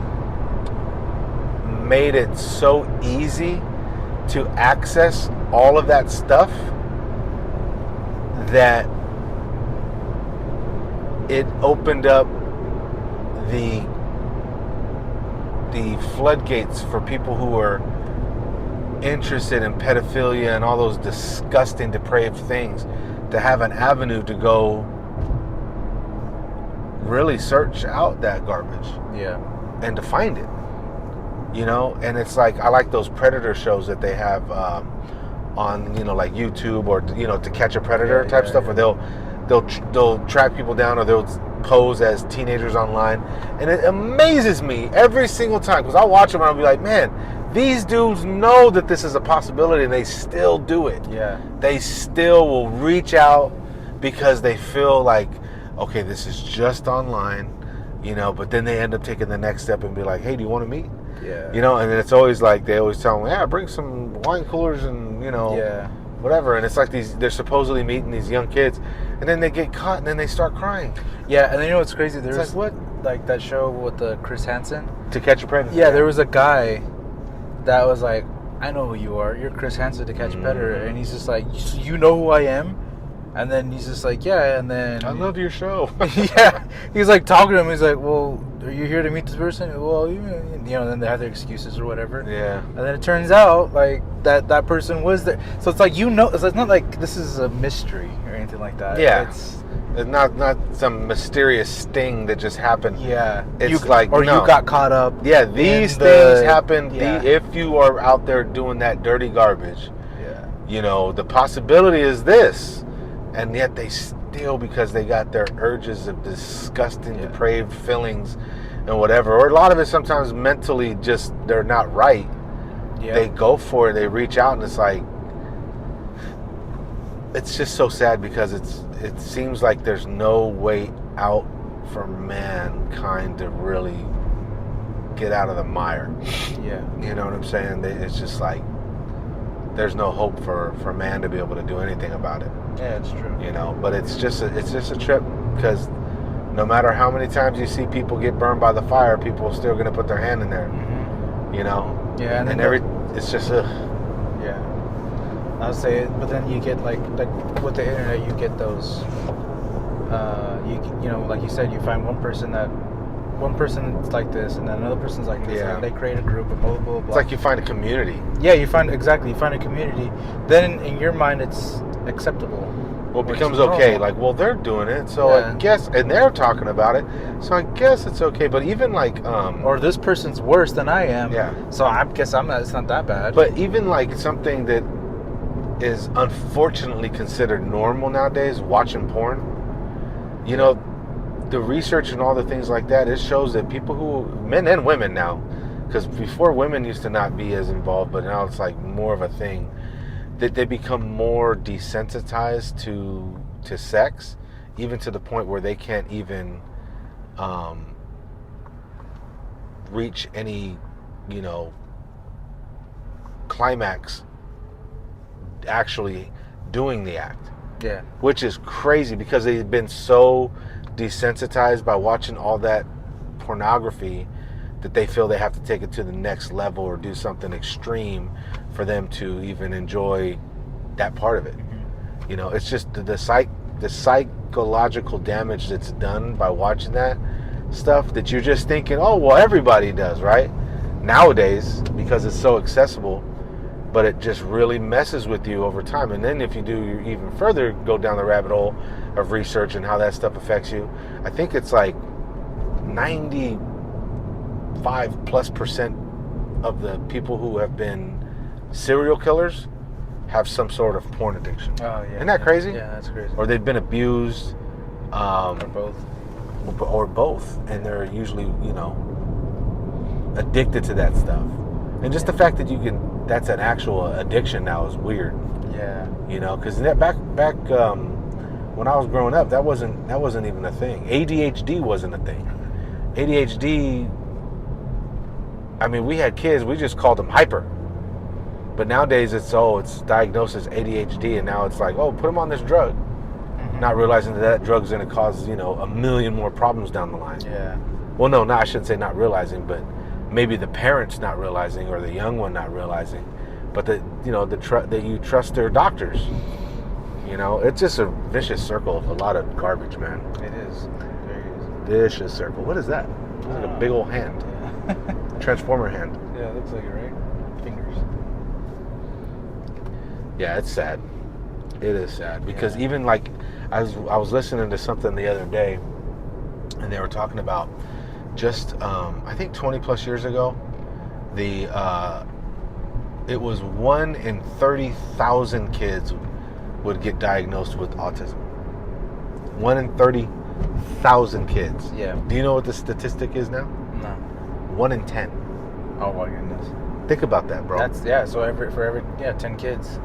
made it so easy to access all of that stuff that it opened up the floodgates for people who are interested in pedophilia and all those disgusting, depraved things to have an avenue to go really search out that garbage. Yeah. And to find it. And it's like, I like those predator shows that they have on, like YouTube, or, To Catch a Predator type stuff, where they'll track people down, or they'll pose as teenagers online. And it amazes me every single time, because I'll watch them and I'll be like, man, these dudes know that this is a possibility, and they still do it. Yeah. They still will reach out because they feel like, okay, this is just online, but then they end up taking the next step and be like, hey, do you want to meet? Yeah. And then it's always like, they always tell them, yeah, bring some wine coolers and, whatever. And it's like they're supposedly meeting these young kids, and then they get caught, and then they start crying. Yeah, and then you know what's crazy? There's It's like, what? like that show with the Chris Hansen. To Catch a Predator. Yeah, there was a guy that was like, I know who you are. You're Chris Hansen to Catch a Predator. And he's just like, you know who I am? And then he's just like, yeah. And then I love your show. yeah, he's like talking to him. He's like, well, are you here to meet this person? Well, you know, then they have their excuses or whatever. Yeah. And then it turns out like that person was there. So it's like, you know, it's not like this is a mystery or anything like that. Yeah. It's not some mysterious sting that just happened. yeah. It's you, like, or no. you got caught up. Yeah, these in things the- happen. yeah. If you are out there doing that dirty garbage, Yeah. you know, the possibility is this. And yet they still, because they got their urges of disgusting, depraved feelings and whatever, or a lot of it sometimes mentally just, they're not right. Yeah. They go for it, they reach out, and it's like, it's just so sad because it seems like there's no way out for mankind to really get out of the mire. Yeah. You know what I'm saying? It's just like there's no hope for man to be able to do anything about it. Yeah, it's true. You know, but it's just a trip, because no matter how many times you see people get burned by the fire, people are still going to put their hand in there. Mm-hmm. You know? Yeah, and then it's just yeah. I'll say it, but then you get like with the internet, you get those. You know, like you said, you find one person's like this, and then another person's like this, Yeah. and they create a group of blah blah blah. it's like you find a community. Yeah, you find a community. Then in your mind, it's acceptable. Well, it Which becomes is normal. okay. Like, well, they're doing it, so Yeah. I guess, and they're talking about it, so I guess it's okay. But even like, Or this person's worse than I am. Yeah. So I guess I'm not. It's not that bad. but even like something that is unfortunately considered normal nowadays, watching porn. You know, the research and all the things like that, it shows that people who, men and women now, because before women used to not be as involved, but now it's like more of a thing, that they become more desensitized to sex, even to the point where they can't even reach any, you know, climax actually doing the act. yeah. Which is crazy, because they've been so desensitized by watching all that pornography that they feel they have to take it to the next level or do something extreme for them to even enjoy that part of it. Mm-hmm. You know, it's just the psychological damage that's done by watching that stuff, that you're just thinking, oh, well, everybody does, right? Nowadays, because it's so accessible, but it just really messes with you over time. And then if you do even further go down the rabbit hole of research and how that stuff affects you, I think it's like 95+% of the people who have been serial killers have some sort of porn addiction. Oh yeah. Isn't that crazy? Yeah, that's crazy. Or they've been abused, Or both. or both, and they're usually, you know, addicted to that stuff. And just the fact that that's an actual addiction now is weird. Yeah. You know, because back when I was growing up, that wasn't even a thing. ADHD wasn't a thing. ADHD, I mean, we had kids, we just called them hyper. But nowadays it's diagnosed as ADHD, and now it's like, oh, put them on this drug. Mm-hmm. Not realizing that drug's going to cause, you know, a million more problems down the line. Yeah. Well, no, I shouldn't say not realizing, but maybe the parents not realizing, or the young one not realizing, but that you trust their doctors. You know, it's just a vicious circle of a lot of garbage, man. It is. Very easy. Vicious circle. What is that? It's like a big old hand, Yeah. transformer hand. Yeah, it looks like it, right? Fingers. Yeah, it's sad. It is sad, because Yeah. even like I was listening to something the other day, and they were talking about just I think 20+ years ago, it was 1 in 30,000 kids would get diagnosed with autism. 1 in 30,000 kids. Yeah. Do you know what the statistic is now? No. 1 in 10. Oh my goodness. Think about that, bro. That's So for every 10 kids,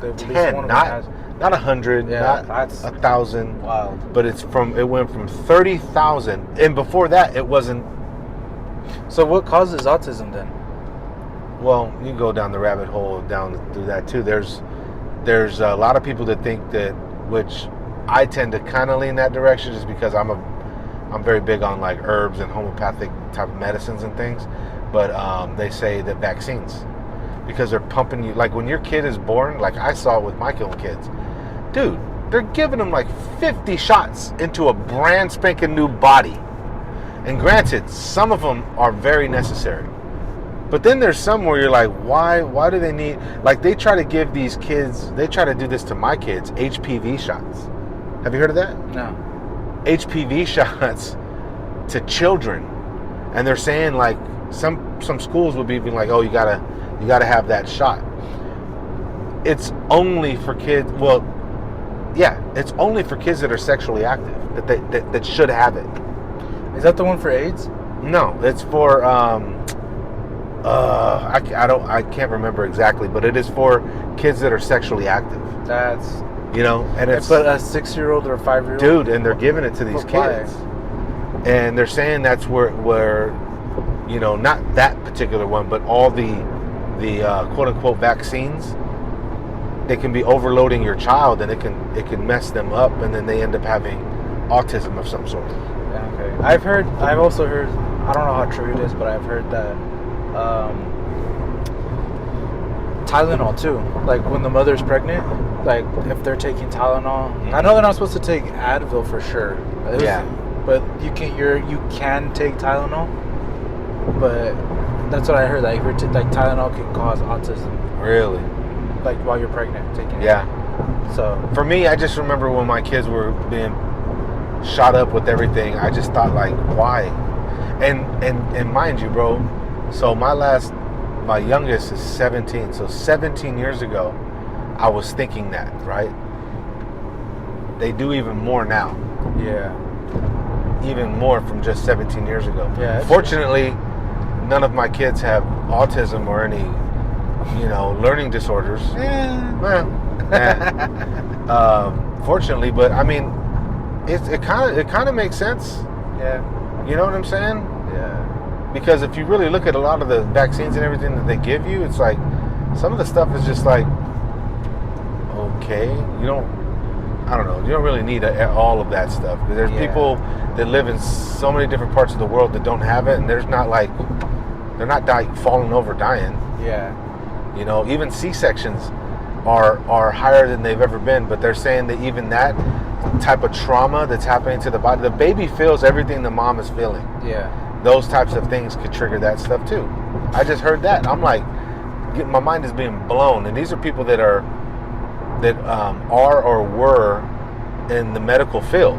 at least 10, one of them not has. not 100, Yeah, not that's 1,000. wild. But it went from 30,000, and before that it wasn't. So what causes autism then? Well, you can go down the rabbit hole down through that too. there's a lot of people that think that, which I tend to kind of lean that direction, just because I'm very big on like herbs and homeopathic type of medicines and things. But they say that vaccines, because they're pumping you, like when your kid is born, like I saw it with my own kids, dude, they're giving them like 50 shots into a brand spanking new body. And granted, some of them are very necessary. But then there's some where you're like, why do they need, like they try to give these kids, they try to do this to my kids, HPV shots. Have you heard of that? No. HPV shots to children. And they're saying like, some schools will be like, oh, you gotta have that shot. It's only for kids, well, yeah, it's only for kids that are sexually active, that should have it. Is that the one for AIDS? No, it's for I can't remember exactly, but it is for kids that are sexually active. That's, and it's, but a 6-year-old or a 5-year-old, dude, and they're giving it to these kids, and they're saying that's where not that particular one, but all the quote unquote vaccines, they can be overloading your child, and it can mess them up, and then they end up having autism of some sort. Yeah, okay. I've also heard, I don't know how true it is, but I've heard that Tylenol too. Like when the mother's pregnant, like if they're taking Tylenol, I know they're not supposed to take Advil for sure. But you can take Tylenol, but that's what I heard. Like like Tylenol can cause autism. Really? Like while you're pregnant, taking it. Yeah. So for me, I just remember when my kids were being shot up with everything, I just thought like, why? And mind you, bro, so my youngest is 17, so 17 years ago I was thinking that, right? They do even more now. Yeah. Even more from just 17 years ago. Yeah. Fortunately, none of my kids have autism or any learning disorders. Fortunately, but I mean, it kind of makes sense. Yeah. You know what I'm saying? Yeah. Because if you really look at a lot of the vaccines and everything that they give you, it's like some of the stuff is just like, okay, I don't know, you don't really need all of that stuff. Because there's people that live in so many different parts of the world that don't have it, and they're not falling over dying. Yeah. Even C-sections are higher than they've ever been, but they're saying that even that type of trauma that's happening to the body, the baby feels everything the mom is feeling. Yeah. Those types of things could trigger that stuff too. I just heard that. I'm like, my mind is being blown. And these are people that are or were in the medical field,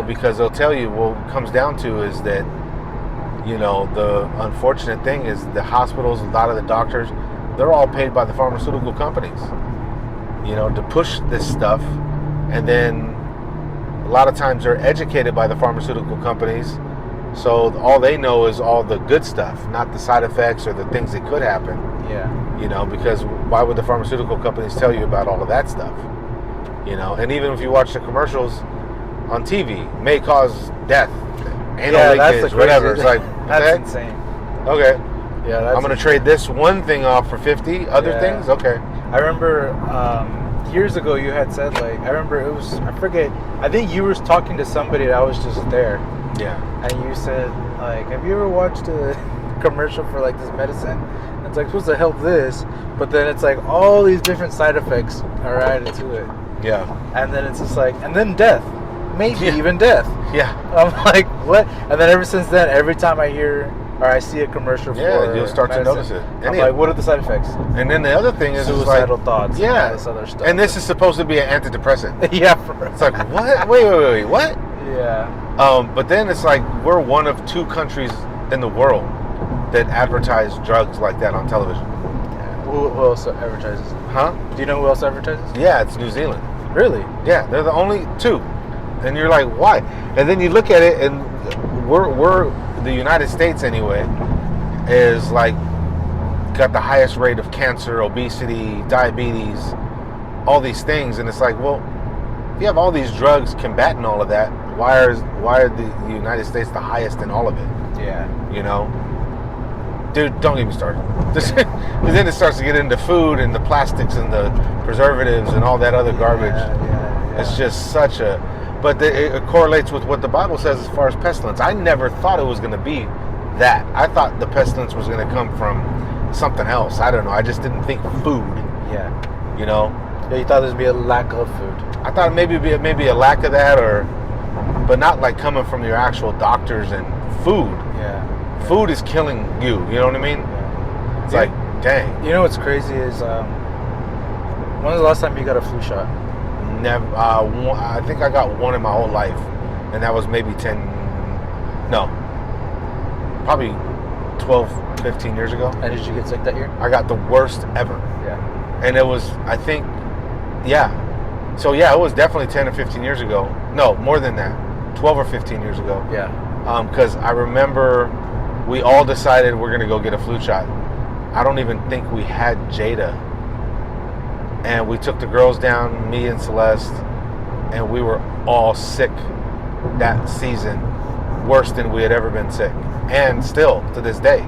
because they'll tell you, what it comes down to is that, the unfortunate thing is the hospitals, a lot of the doctors, they're all paid by the pharmaceutical companies, to push this stuff. And then a lot of times they're educated by the pharmaceutical companies. So all they know is all the good stuff, not the side effects or the things that could happen. Yeah. Because why would the pharmaceutical companies tell you about all of that stuff? And even if you watch the commercials on TV, may cause death, anal leakage, whatever. It's like, that's insane. Okay. Yeah, I'm going to trade this one thing off for 50 other things? Okay. I remember years ago you had said, like, I think you were talking to somebody that was just there. Yeah. And you said, like, have you ever watched a commercial for, like, this medicine? It's, like, supposed to help this, but then it's, like, all these different side effects are added to it. Yeah. And then it's just, like, and then death. Maybe even death. Yeah. I'm like, what? And then ever since then, every time I hear or I see a commercial for you'll start medicine, to notice it. I'm like, what are the side effects? And then the other thing is suicidal thoughts. Yeah. And all this other stuff. And this is supposed to be an antidepressant. Yeah. It's like, what? Wait, what? Yeah. But then it's like we're one of 2 countries in the world that advertise drugs like that on television. Yeah. Who else advertises? Huh? Do you know who else advertises? Yeah, it's New Zealand. Really? Yeah, they're the only 2. And you're like, why? And then you look at it, and we're the United States anyway, is like got the highest rate of cancer, obesity, diabetes, all these things. And it's like, well, if you have all these drugs combating all of that, why are the United States the highest in all of it? Yeah. Dude, don't get me started. Because then it starts to get into food and the plastics and the preservatives and all that other garbage. Yeah. It's just such a... But it correlates with what the Bible says as far as pestilence. I never thought it was going to be that. I thought the pestilence was going to come from something else. I don't know. I just didn't think food. Yeah. You know? Yeah, you thought there'd be a lack of food. I thought maybe a lack of that, but not like coming from your actual doctors and food. Yeah. Food is killing you. You know what I mean? Yeah. It's like, dang. You know what's crazy is, when was the last time you got a flu shot? Never. I think I got one in my whole life, and that was maybe probably 12, 15 years ago. And did you get sick that year? I got the worst ever. Yeah. And it was, I think, yeah. So yeah, it was definitely 10 or 15 years ago. No, more than that. 12 or 15 years ago. Yeah. Because I remember we all decided we're going to go get a flu shot. I don't even think we had Jada. And we took the girls down, me and Celeste, and we were all sick that season, worse than we had ever been sick. And still, to this day.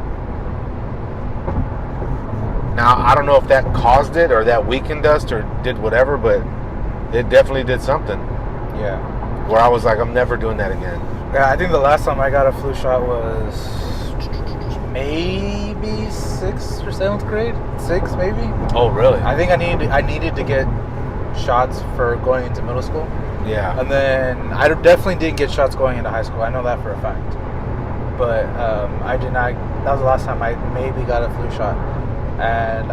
Now, I don't know if that caused it or that weakened us or did whatever, but it definitely did something. Yeah. Where I was like, I'm never doing that again. Yeah, I think the last time I got a flu shot was maybe 6th or 7th grade. 6 maybe. Oh, really? I think I needed to get shots for going into middle school. Yeah. And then I definitely didn't get shots going into high school. I know that for a fact. But I did not. That was the last time I maybe got a flu shot. And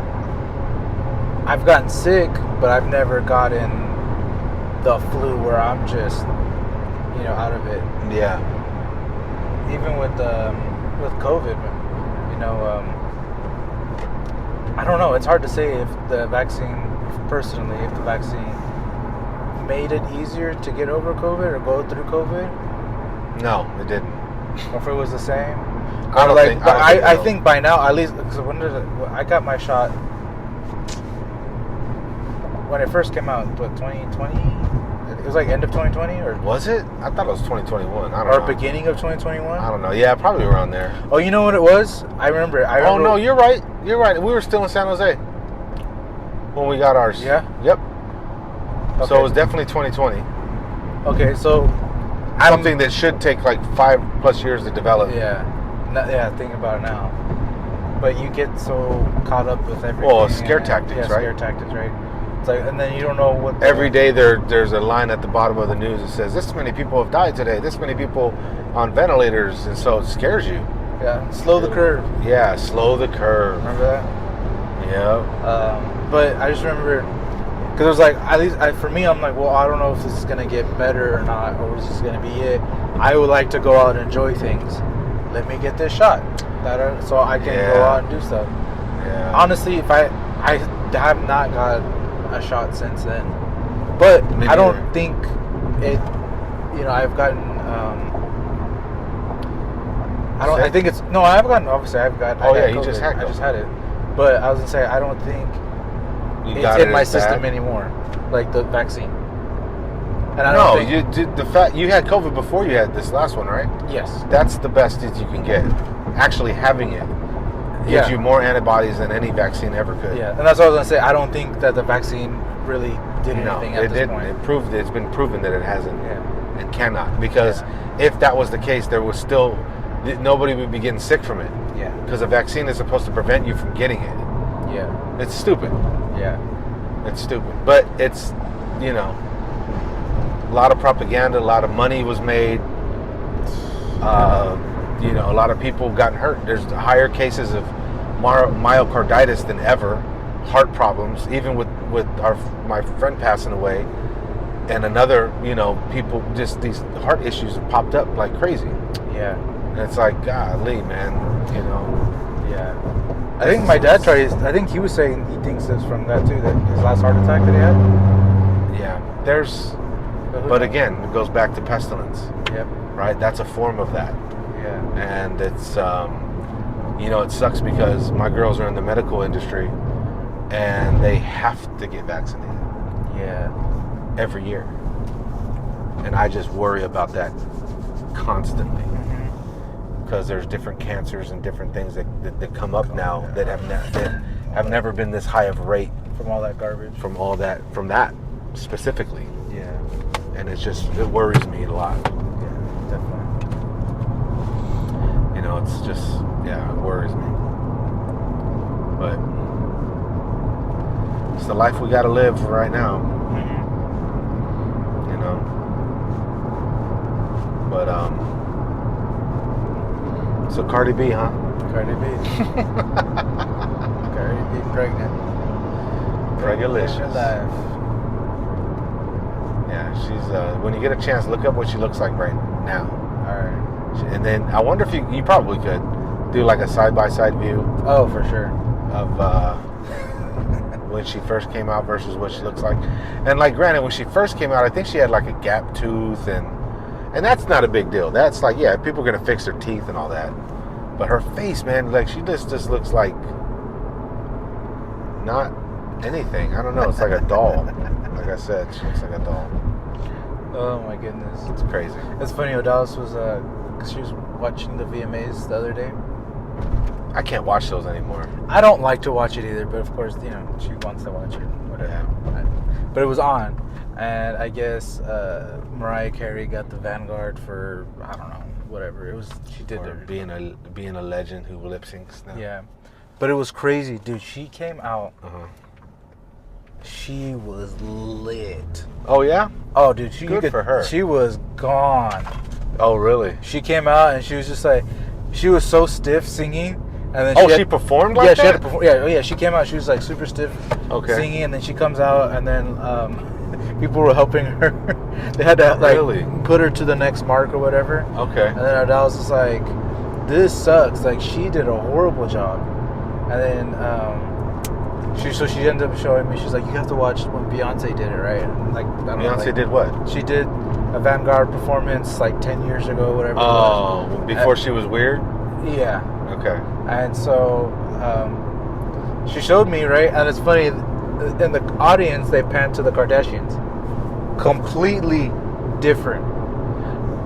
I've gotten sick, but I've never gotten the flu where I'm just, out of it. Yeah. Even with COVID, I don't know. It's hard to say if the vaccine made it easier to get over COVID or go through COVID. No, it didn't. Or if it was the same. I think by now, at least, because I got my shot when it first came out, 2020? It was like end of 2020? Or was it? I thought it was 2021. I don't know. Or beginning of 2021? I don't know. Yeah, probably around there. Oh, you know what it was? I remember. Oh, no, you're right. You're right. We were still in San Jose when we got ours. Yeah? Yep. Okay. So it was definitely 2020. Okay, so... Something that should take like 5+ years to develop. Yeah. Think about it now. But you get so caught up with everything. Well, scare tactics, right? Scare tactics, right? It's like, and then you don't know what... Every day there's a line at the bottom of the news that says, this many people have died today, this many people on ventilators, and so it scares you. Yeah, slow the curve. Yeah, slow the curve. Remember that? Yeah. But I just remember... Because it was like, at least for me, I'm like, well, I don't know if this is going to get better or not, or is this going to be it. I would like to go out and enjoy things. Let me get this shot. So I can go out and do stuff. Yeah. Honestly, if I have not got a shot since then. But Me I don't neither. think it, I've gotten, I think it's, no, I've gotten, obviously I've got, Oh, yeah, COVID. you just had I just had it. But I was going to say, I don't think You it's got in it my as system bad? anymore, like the vaccine. And I don't think, you did the fact you had COVID before you had this last one, right? yes. That's the best that you can get. Actually having it gives you more antibodies than any vaccine ever could. Yeah, and that's what I was going to say. I don't think that the vaccine really did No, anything it at this didn't. point. It's been proven that it hasn't Yeah. and cannot. Because if that was the case, there was still nobody would be getting sick from it. Yeah. Because a vaccine is supposed to prevent you from getting it. Yeah. It's stupid. Yeah. It's stupid. But it's, a lot of propaganda, a lot of money was made. A lot of people gotten hurt. There's higher cases of myocarditis than ever, heart problems, even with my friend passing away, and another, people, just these heart issues have popped up like crazy. Yeah. And it's like, golly, man, Yeah. I think my dad I think he was saying he thinks it's from that too, that his last heart attack that he had. Yeah. There's, who but knows? again, it goes back to pestilence, Yep. right? That's a form of that. Yeah. And it's, it sucks because my girls are in the medical industry and they have to get vaccinated Yeah. every year. And I just worry about that constantly. because there's different cancers and different things that come up now that have never been this high of rate From all that garbage. from that specifically. Yeah. And it worries me a lot. Yeah, definitely. You know, it's just, it worries me. But it's the life we got to live right now. Mm-hmm. You know. But so Cardi B, huh? Cardi B. Cardi B pregnant. Pregalicious. Alive. Yeah, she's. When you get a chance, look up what she looks like right now. All right. And then I wonder if you probably could do like a side-by-side view Oh, for sure. of when she first came out versus what she looks like. And like, granted, when she first came out, I think she had like a gap tooth, and that's not a big deal. That's like, yeah, people are gonna fix their teeth and all that. But her face, man, like she just looks like not anything. I don't know. It's like a doll. Like I said, she looks like a doll. Oh my goodness. It's crazy. It's funny. Odalis was cause she was watching the VMAs the other day. I can't watch those anymore. I don't like to watch it either, but of course, you know, she wants to watch it. Whatever. Yeah. But it was on, and I guess Mariah Carey got the Vanguard for, I don't know, whatever it was. She did Or it. being a legend who lip syncs now. Yeah, but it was crazy, dude. She came out. Uh-huh. She was lit. Oh yeah. Oh, dude, Good for her. She was gone. Oh really? She came out and she was just like, she was so stiff singing, and then She performed like yeah, that? she had to perform. Yeah, yeah, she came out. She was like super stiff, Okay. singing, and then she comes out, and then people were helping her. They had to like Really? put her to the next mark or whatever. Okay. And then Adele was just like, "This sucks. Like she did a horrible job." And then she ended up showing me. She's like, "You have to watch when Beyonce did it, right?" And like I don't know, Beyonce like, did what? She did a Vanguard performance like 10 years ago, whatever. Oh, before she was weird? Yeah. Okay. And so she showed me, right? And it's funny, in the audience, they panned to the Kardashians. Completely different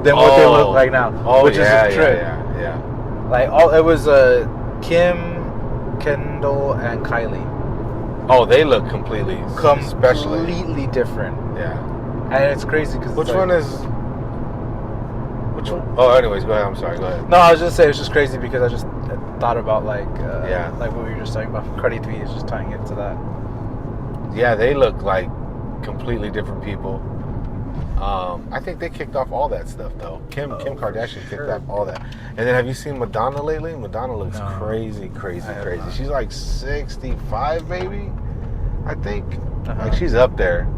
than what they look like now. Oh, which is a trip. yeah. Like, it was Kim, Kendall, and Kylie. Oh, they look completely Different. Yeah. And it's crazy because Which one? Oh, anyways, go ahead. I'm sorry. Go ahead. No, I was just saying it's just crazy because I just thought about like what we were just talking about. Cardi B is just tying it to that. Yeah, they look like completely different people. I think they kicked off all that stuff though. Kim Kardashian kicked off all that. And then have you seen Madonna lately? Madonna looks crazy. She's like 65 maybe, I think. Uh-huh. Like she's up there.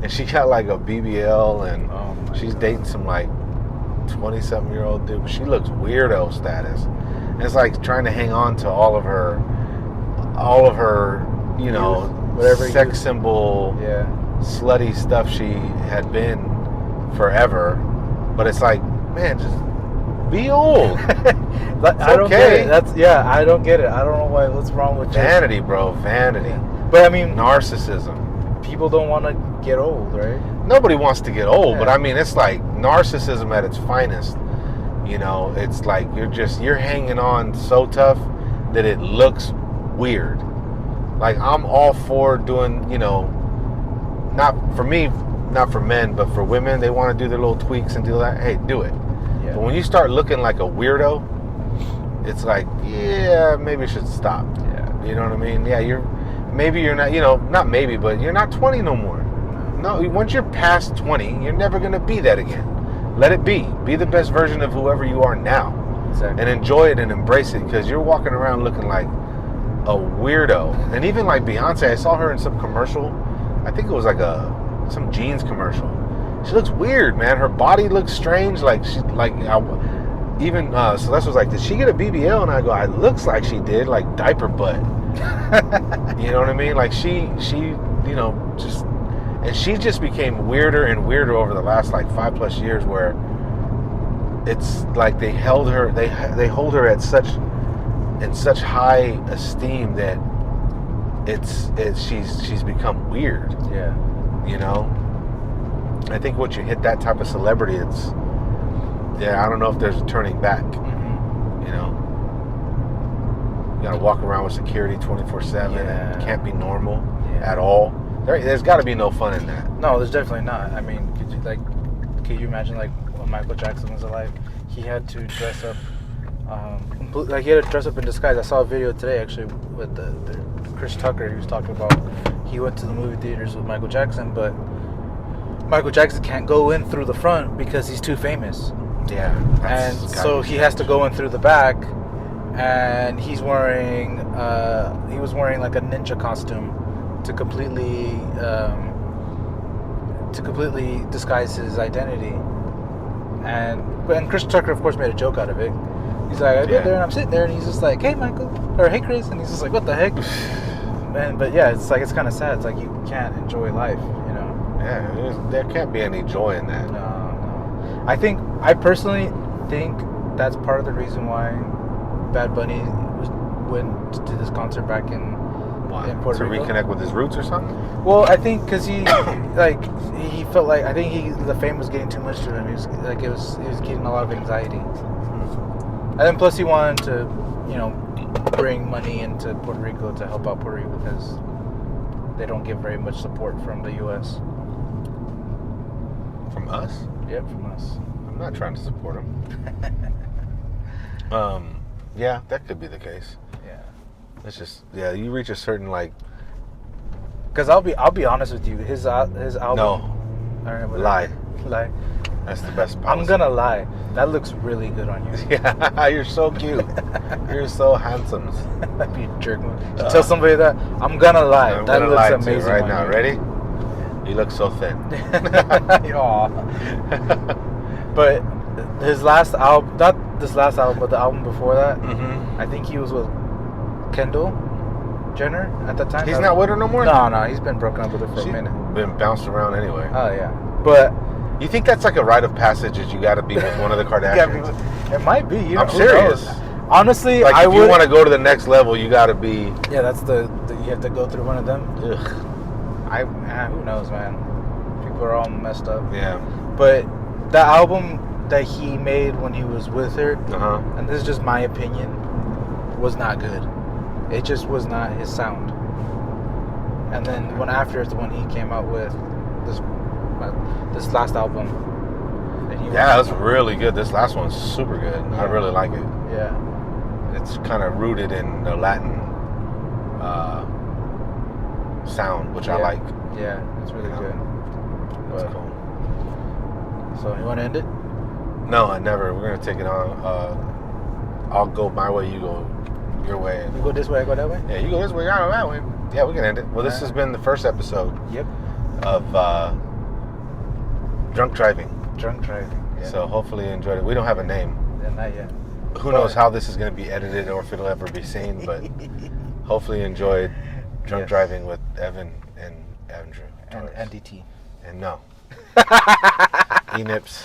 And she got like a BBL and she's dating some like 20-something-year-old dude. But she looks weirdo status. And it's like trying to hang on to all of her, you know, whatever sex symbol, slutty stuff she had been forever. But it's like, man, just be old. I don't get it. I don't get it. I don't know what's wrong with vanity, bro. Vanity. But I mean, narcissism. People don't want to get old, right? Nobody wants to get old, but I mean, it's like narcissism at its finest. You know, it's like you're hanging on so tough that it looks weird. Like I'm all for doing, you know, not for me, not for men, but for women, they want to do their little tweaks and do that. Hey, do it. Yeah. But when you start looking like a weirdo, it's like, yeah, maybe you should stop. Yeah. You know what I mean? Yeah, maybe you're not, you know, not maybe, but you're not 20 no more. No, once you're past 20, you're never going to be that again. Let it be. Be the best version of whoever you are now. Exactly. And enjoy it and embrace it, because you're walking around looking like a weirdo. And even like Beyonce, I saw her in some commercial. I think it was like some jeans commercial. She looks weird, man. Her body looks strange. Like so Celeste was like, did she get a BBL? And I go, it looks like she did, like diaper butt. You know what I mean? Like she, you know, and she just became weirder and weirder over the last like 5+ years, where it's like they hold her at such high esteem that she's become weird. Yeah. You know? I think once you hit that type of celebrity, I don't know if there's a turning back. Mm-hmm. You know, you gotta walk around with security 24/7. Yeah. And can't be normal Yeah. at all. There's got to be no fun in that. No, there's definitely not. I mean, could you imagine like when Michael Jackson was alive, he had to dress up, like he had to dress up in disguise. I saw a video today actually with the Chris Tucker. He was talking about he went to the movie theaters with Michael Jackson, but Michael Jackson can't go in through the front because he's too famous. Yeah. And so he has to go in through the back, and he was wearing like a ninja costume to completely disguise his identity. And Chris Tucker of course made a joke out of it. He's like, I get there and I'm sitting there and he's just like, hey Michael, or hey Chris, and he's just like, what the heck? But yeah, it's kind of sad. It's like you can't enjoy life, you know. Yeah, there can't be any joy in that. No. I personally think that's part of the reason why Bad Bunny went to this concert back in Puerto To Rico. reconnect with his roots or something? Well, I think because he felt like the fame was getting too much to him. He was getting a lot of anxiety, and then plus he wanted to, you know, bring money into Puerto Rico to help out Puerto Rico because they don't get very much support from the U.S. From us? Yep, from us. I'm not trying to support him. Yeah, that could be the case. Yeah. It's just, you reach a certain Because I'll be honest with you, his album. No. Lie. That's the best policy. I'm gonna lie. That looks really good on you. Yeah, you're so cute. You're so handsome. That'd be a jerk. Tell somebody that. I'm gonna lie. I'm That gonna looks lie to you amazing right on now. you. Ready? You look so thin. Aw. But his last album, not this last album, but the album before that, Mm-hmm. I think he was with Kendall Jenner at that time. He's not with her no more? No, he's been broken up with her for a minute. Been bounced around anyway. Oh yeah, but You think that's like a rite of passage that you got to be with one of the Kardashians? it might be. You I'm know, who serious. knows? Honestly, Like I if would. you want to go to the next level, you got to be. Yeah, that's the you have to go through one of them. Ugh. Who knows, man? People are all messed up. Yeah. But the album that he made when he was with her, and this is just my opinion, was not good. It just was not his sound. And then when he came out with this last album, Yeah, that's really good. This last one's super good. Yeah. I really like it. Yeah. It's kind of rooted in the Latin sound, which I like. Yeah, it's really good. That's But- cool. So you want to end it? No, I never. We're gonna take it on. I'll go my way. You go your way. You go this way, I go that way. Yeah, you go this way. I go that way. Yeah, we can end it. Well, this has been the first episode Yep. of drunk driving. Drunk driving. Yeah. So hopefully you enjoyed it. We don't have a name. Yeah, not yet. Who knows how this is going to be edited or if it'll ever be seen, but hopefully you enjoyed drunk Yes. driving with Evan and Andrew. And Torres. DT. And no. Enips,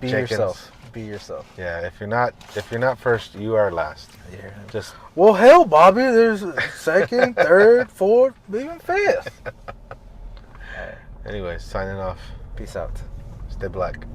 Be Jenkins. yourself. Be yourself. Yeah, if you're not first, you are last. Yeah. Just Well, hell, Bobby. There's second, third, fourth, even fifth. anyways, signing off. Peace out. Stay black.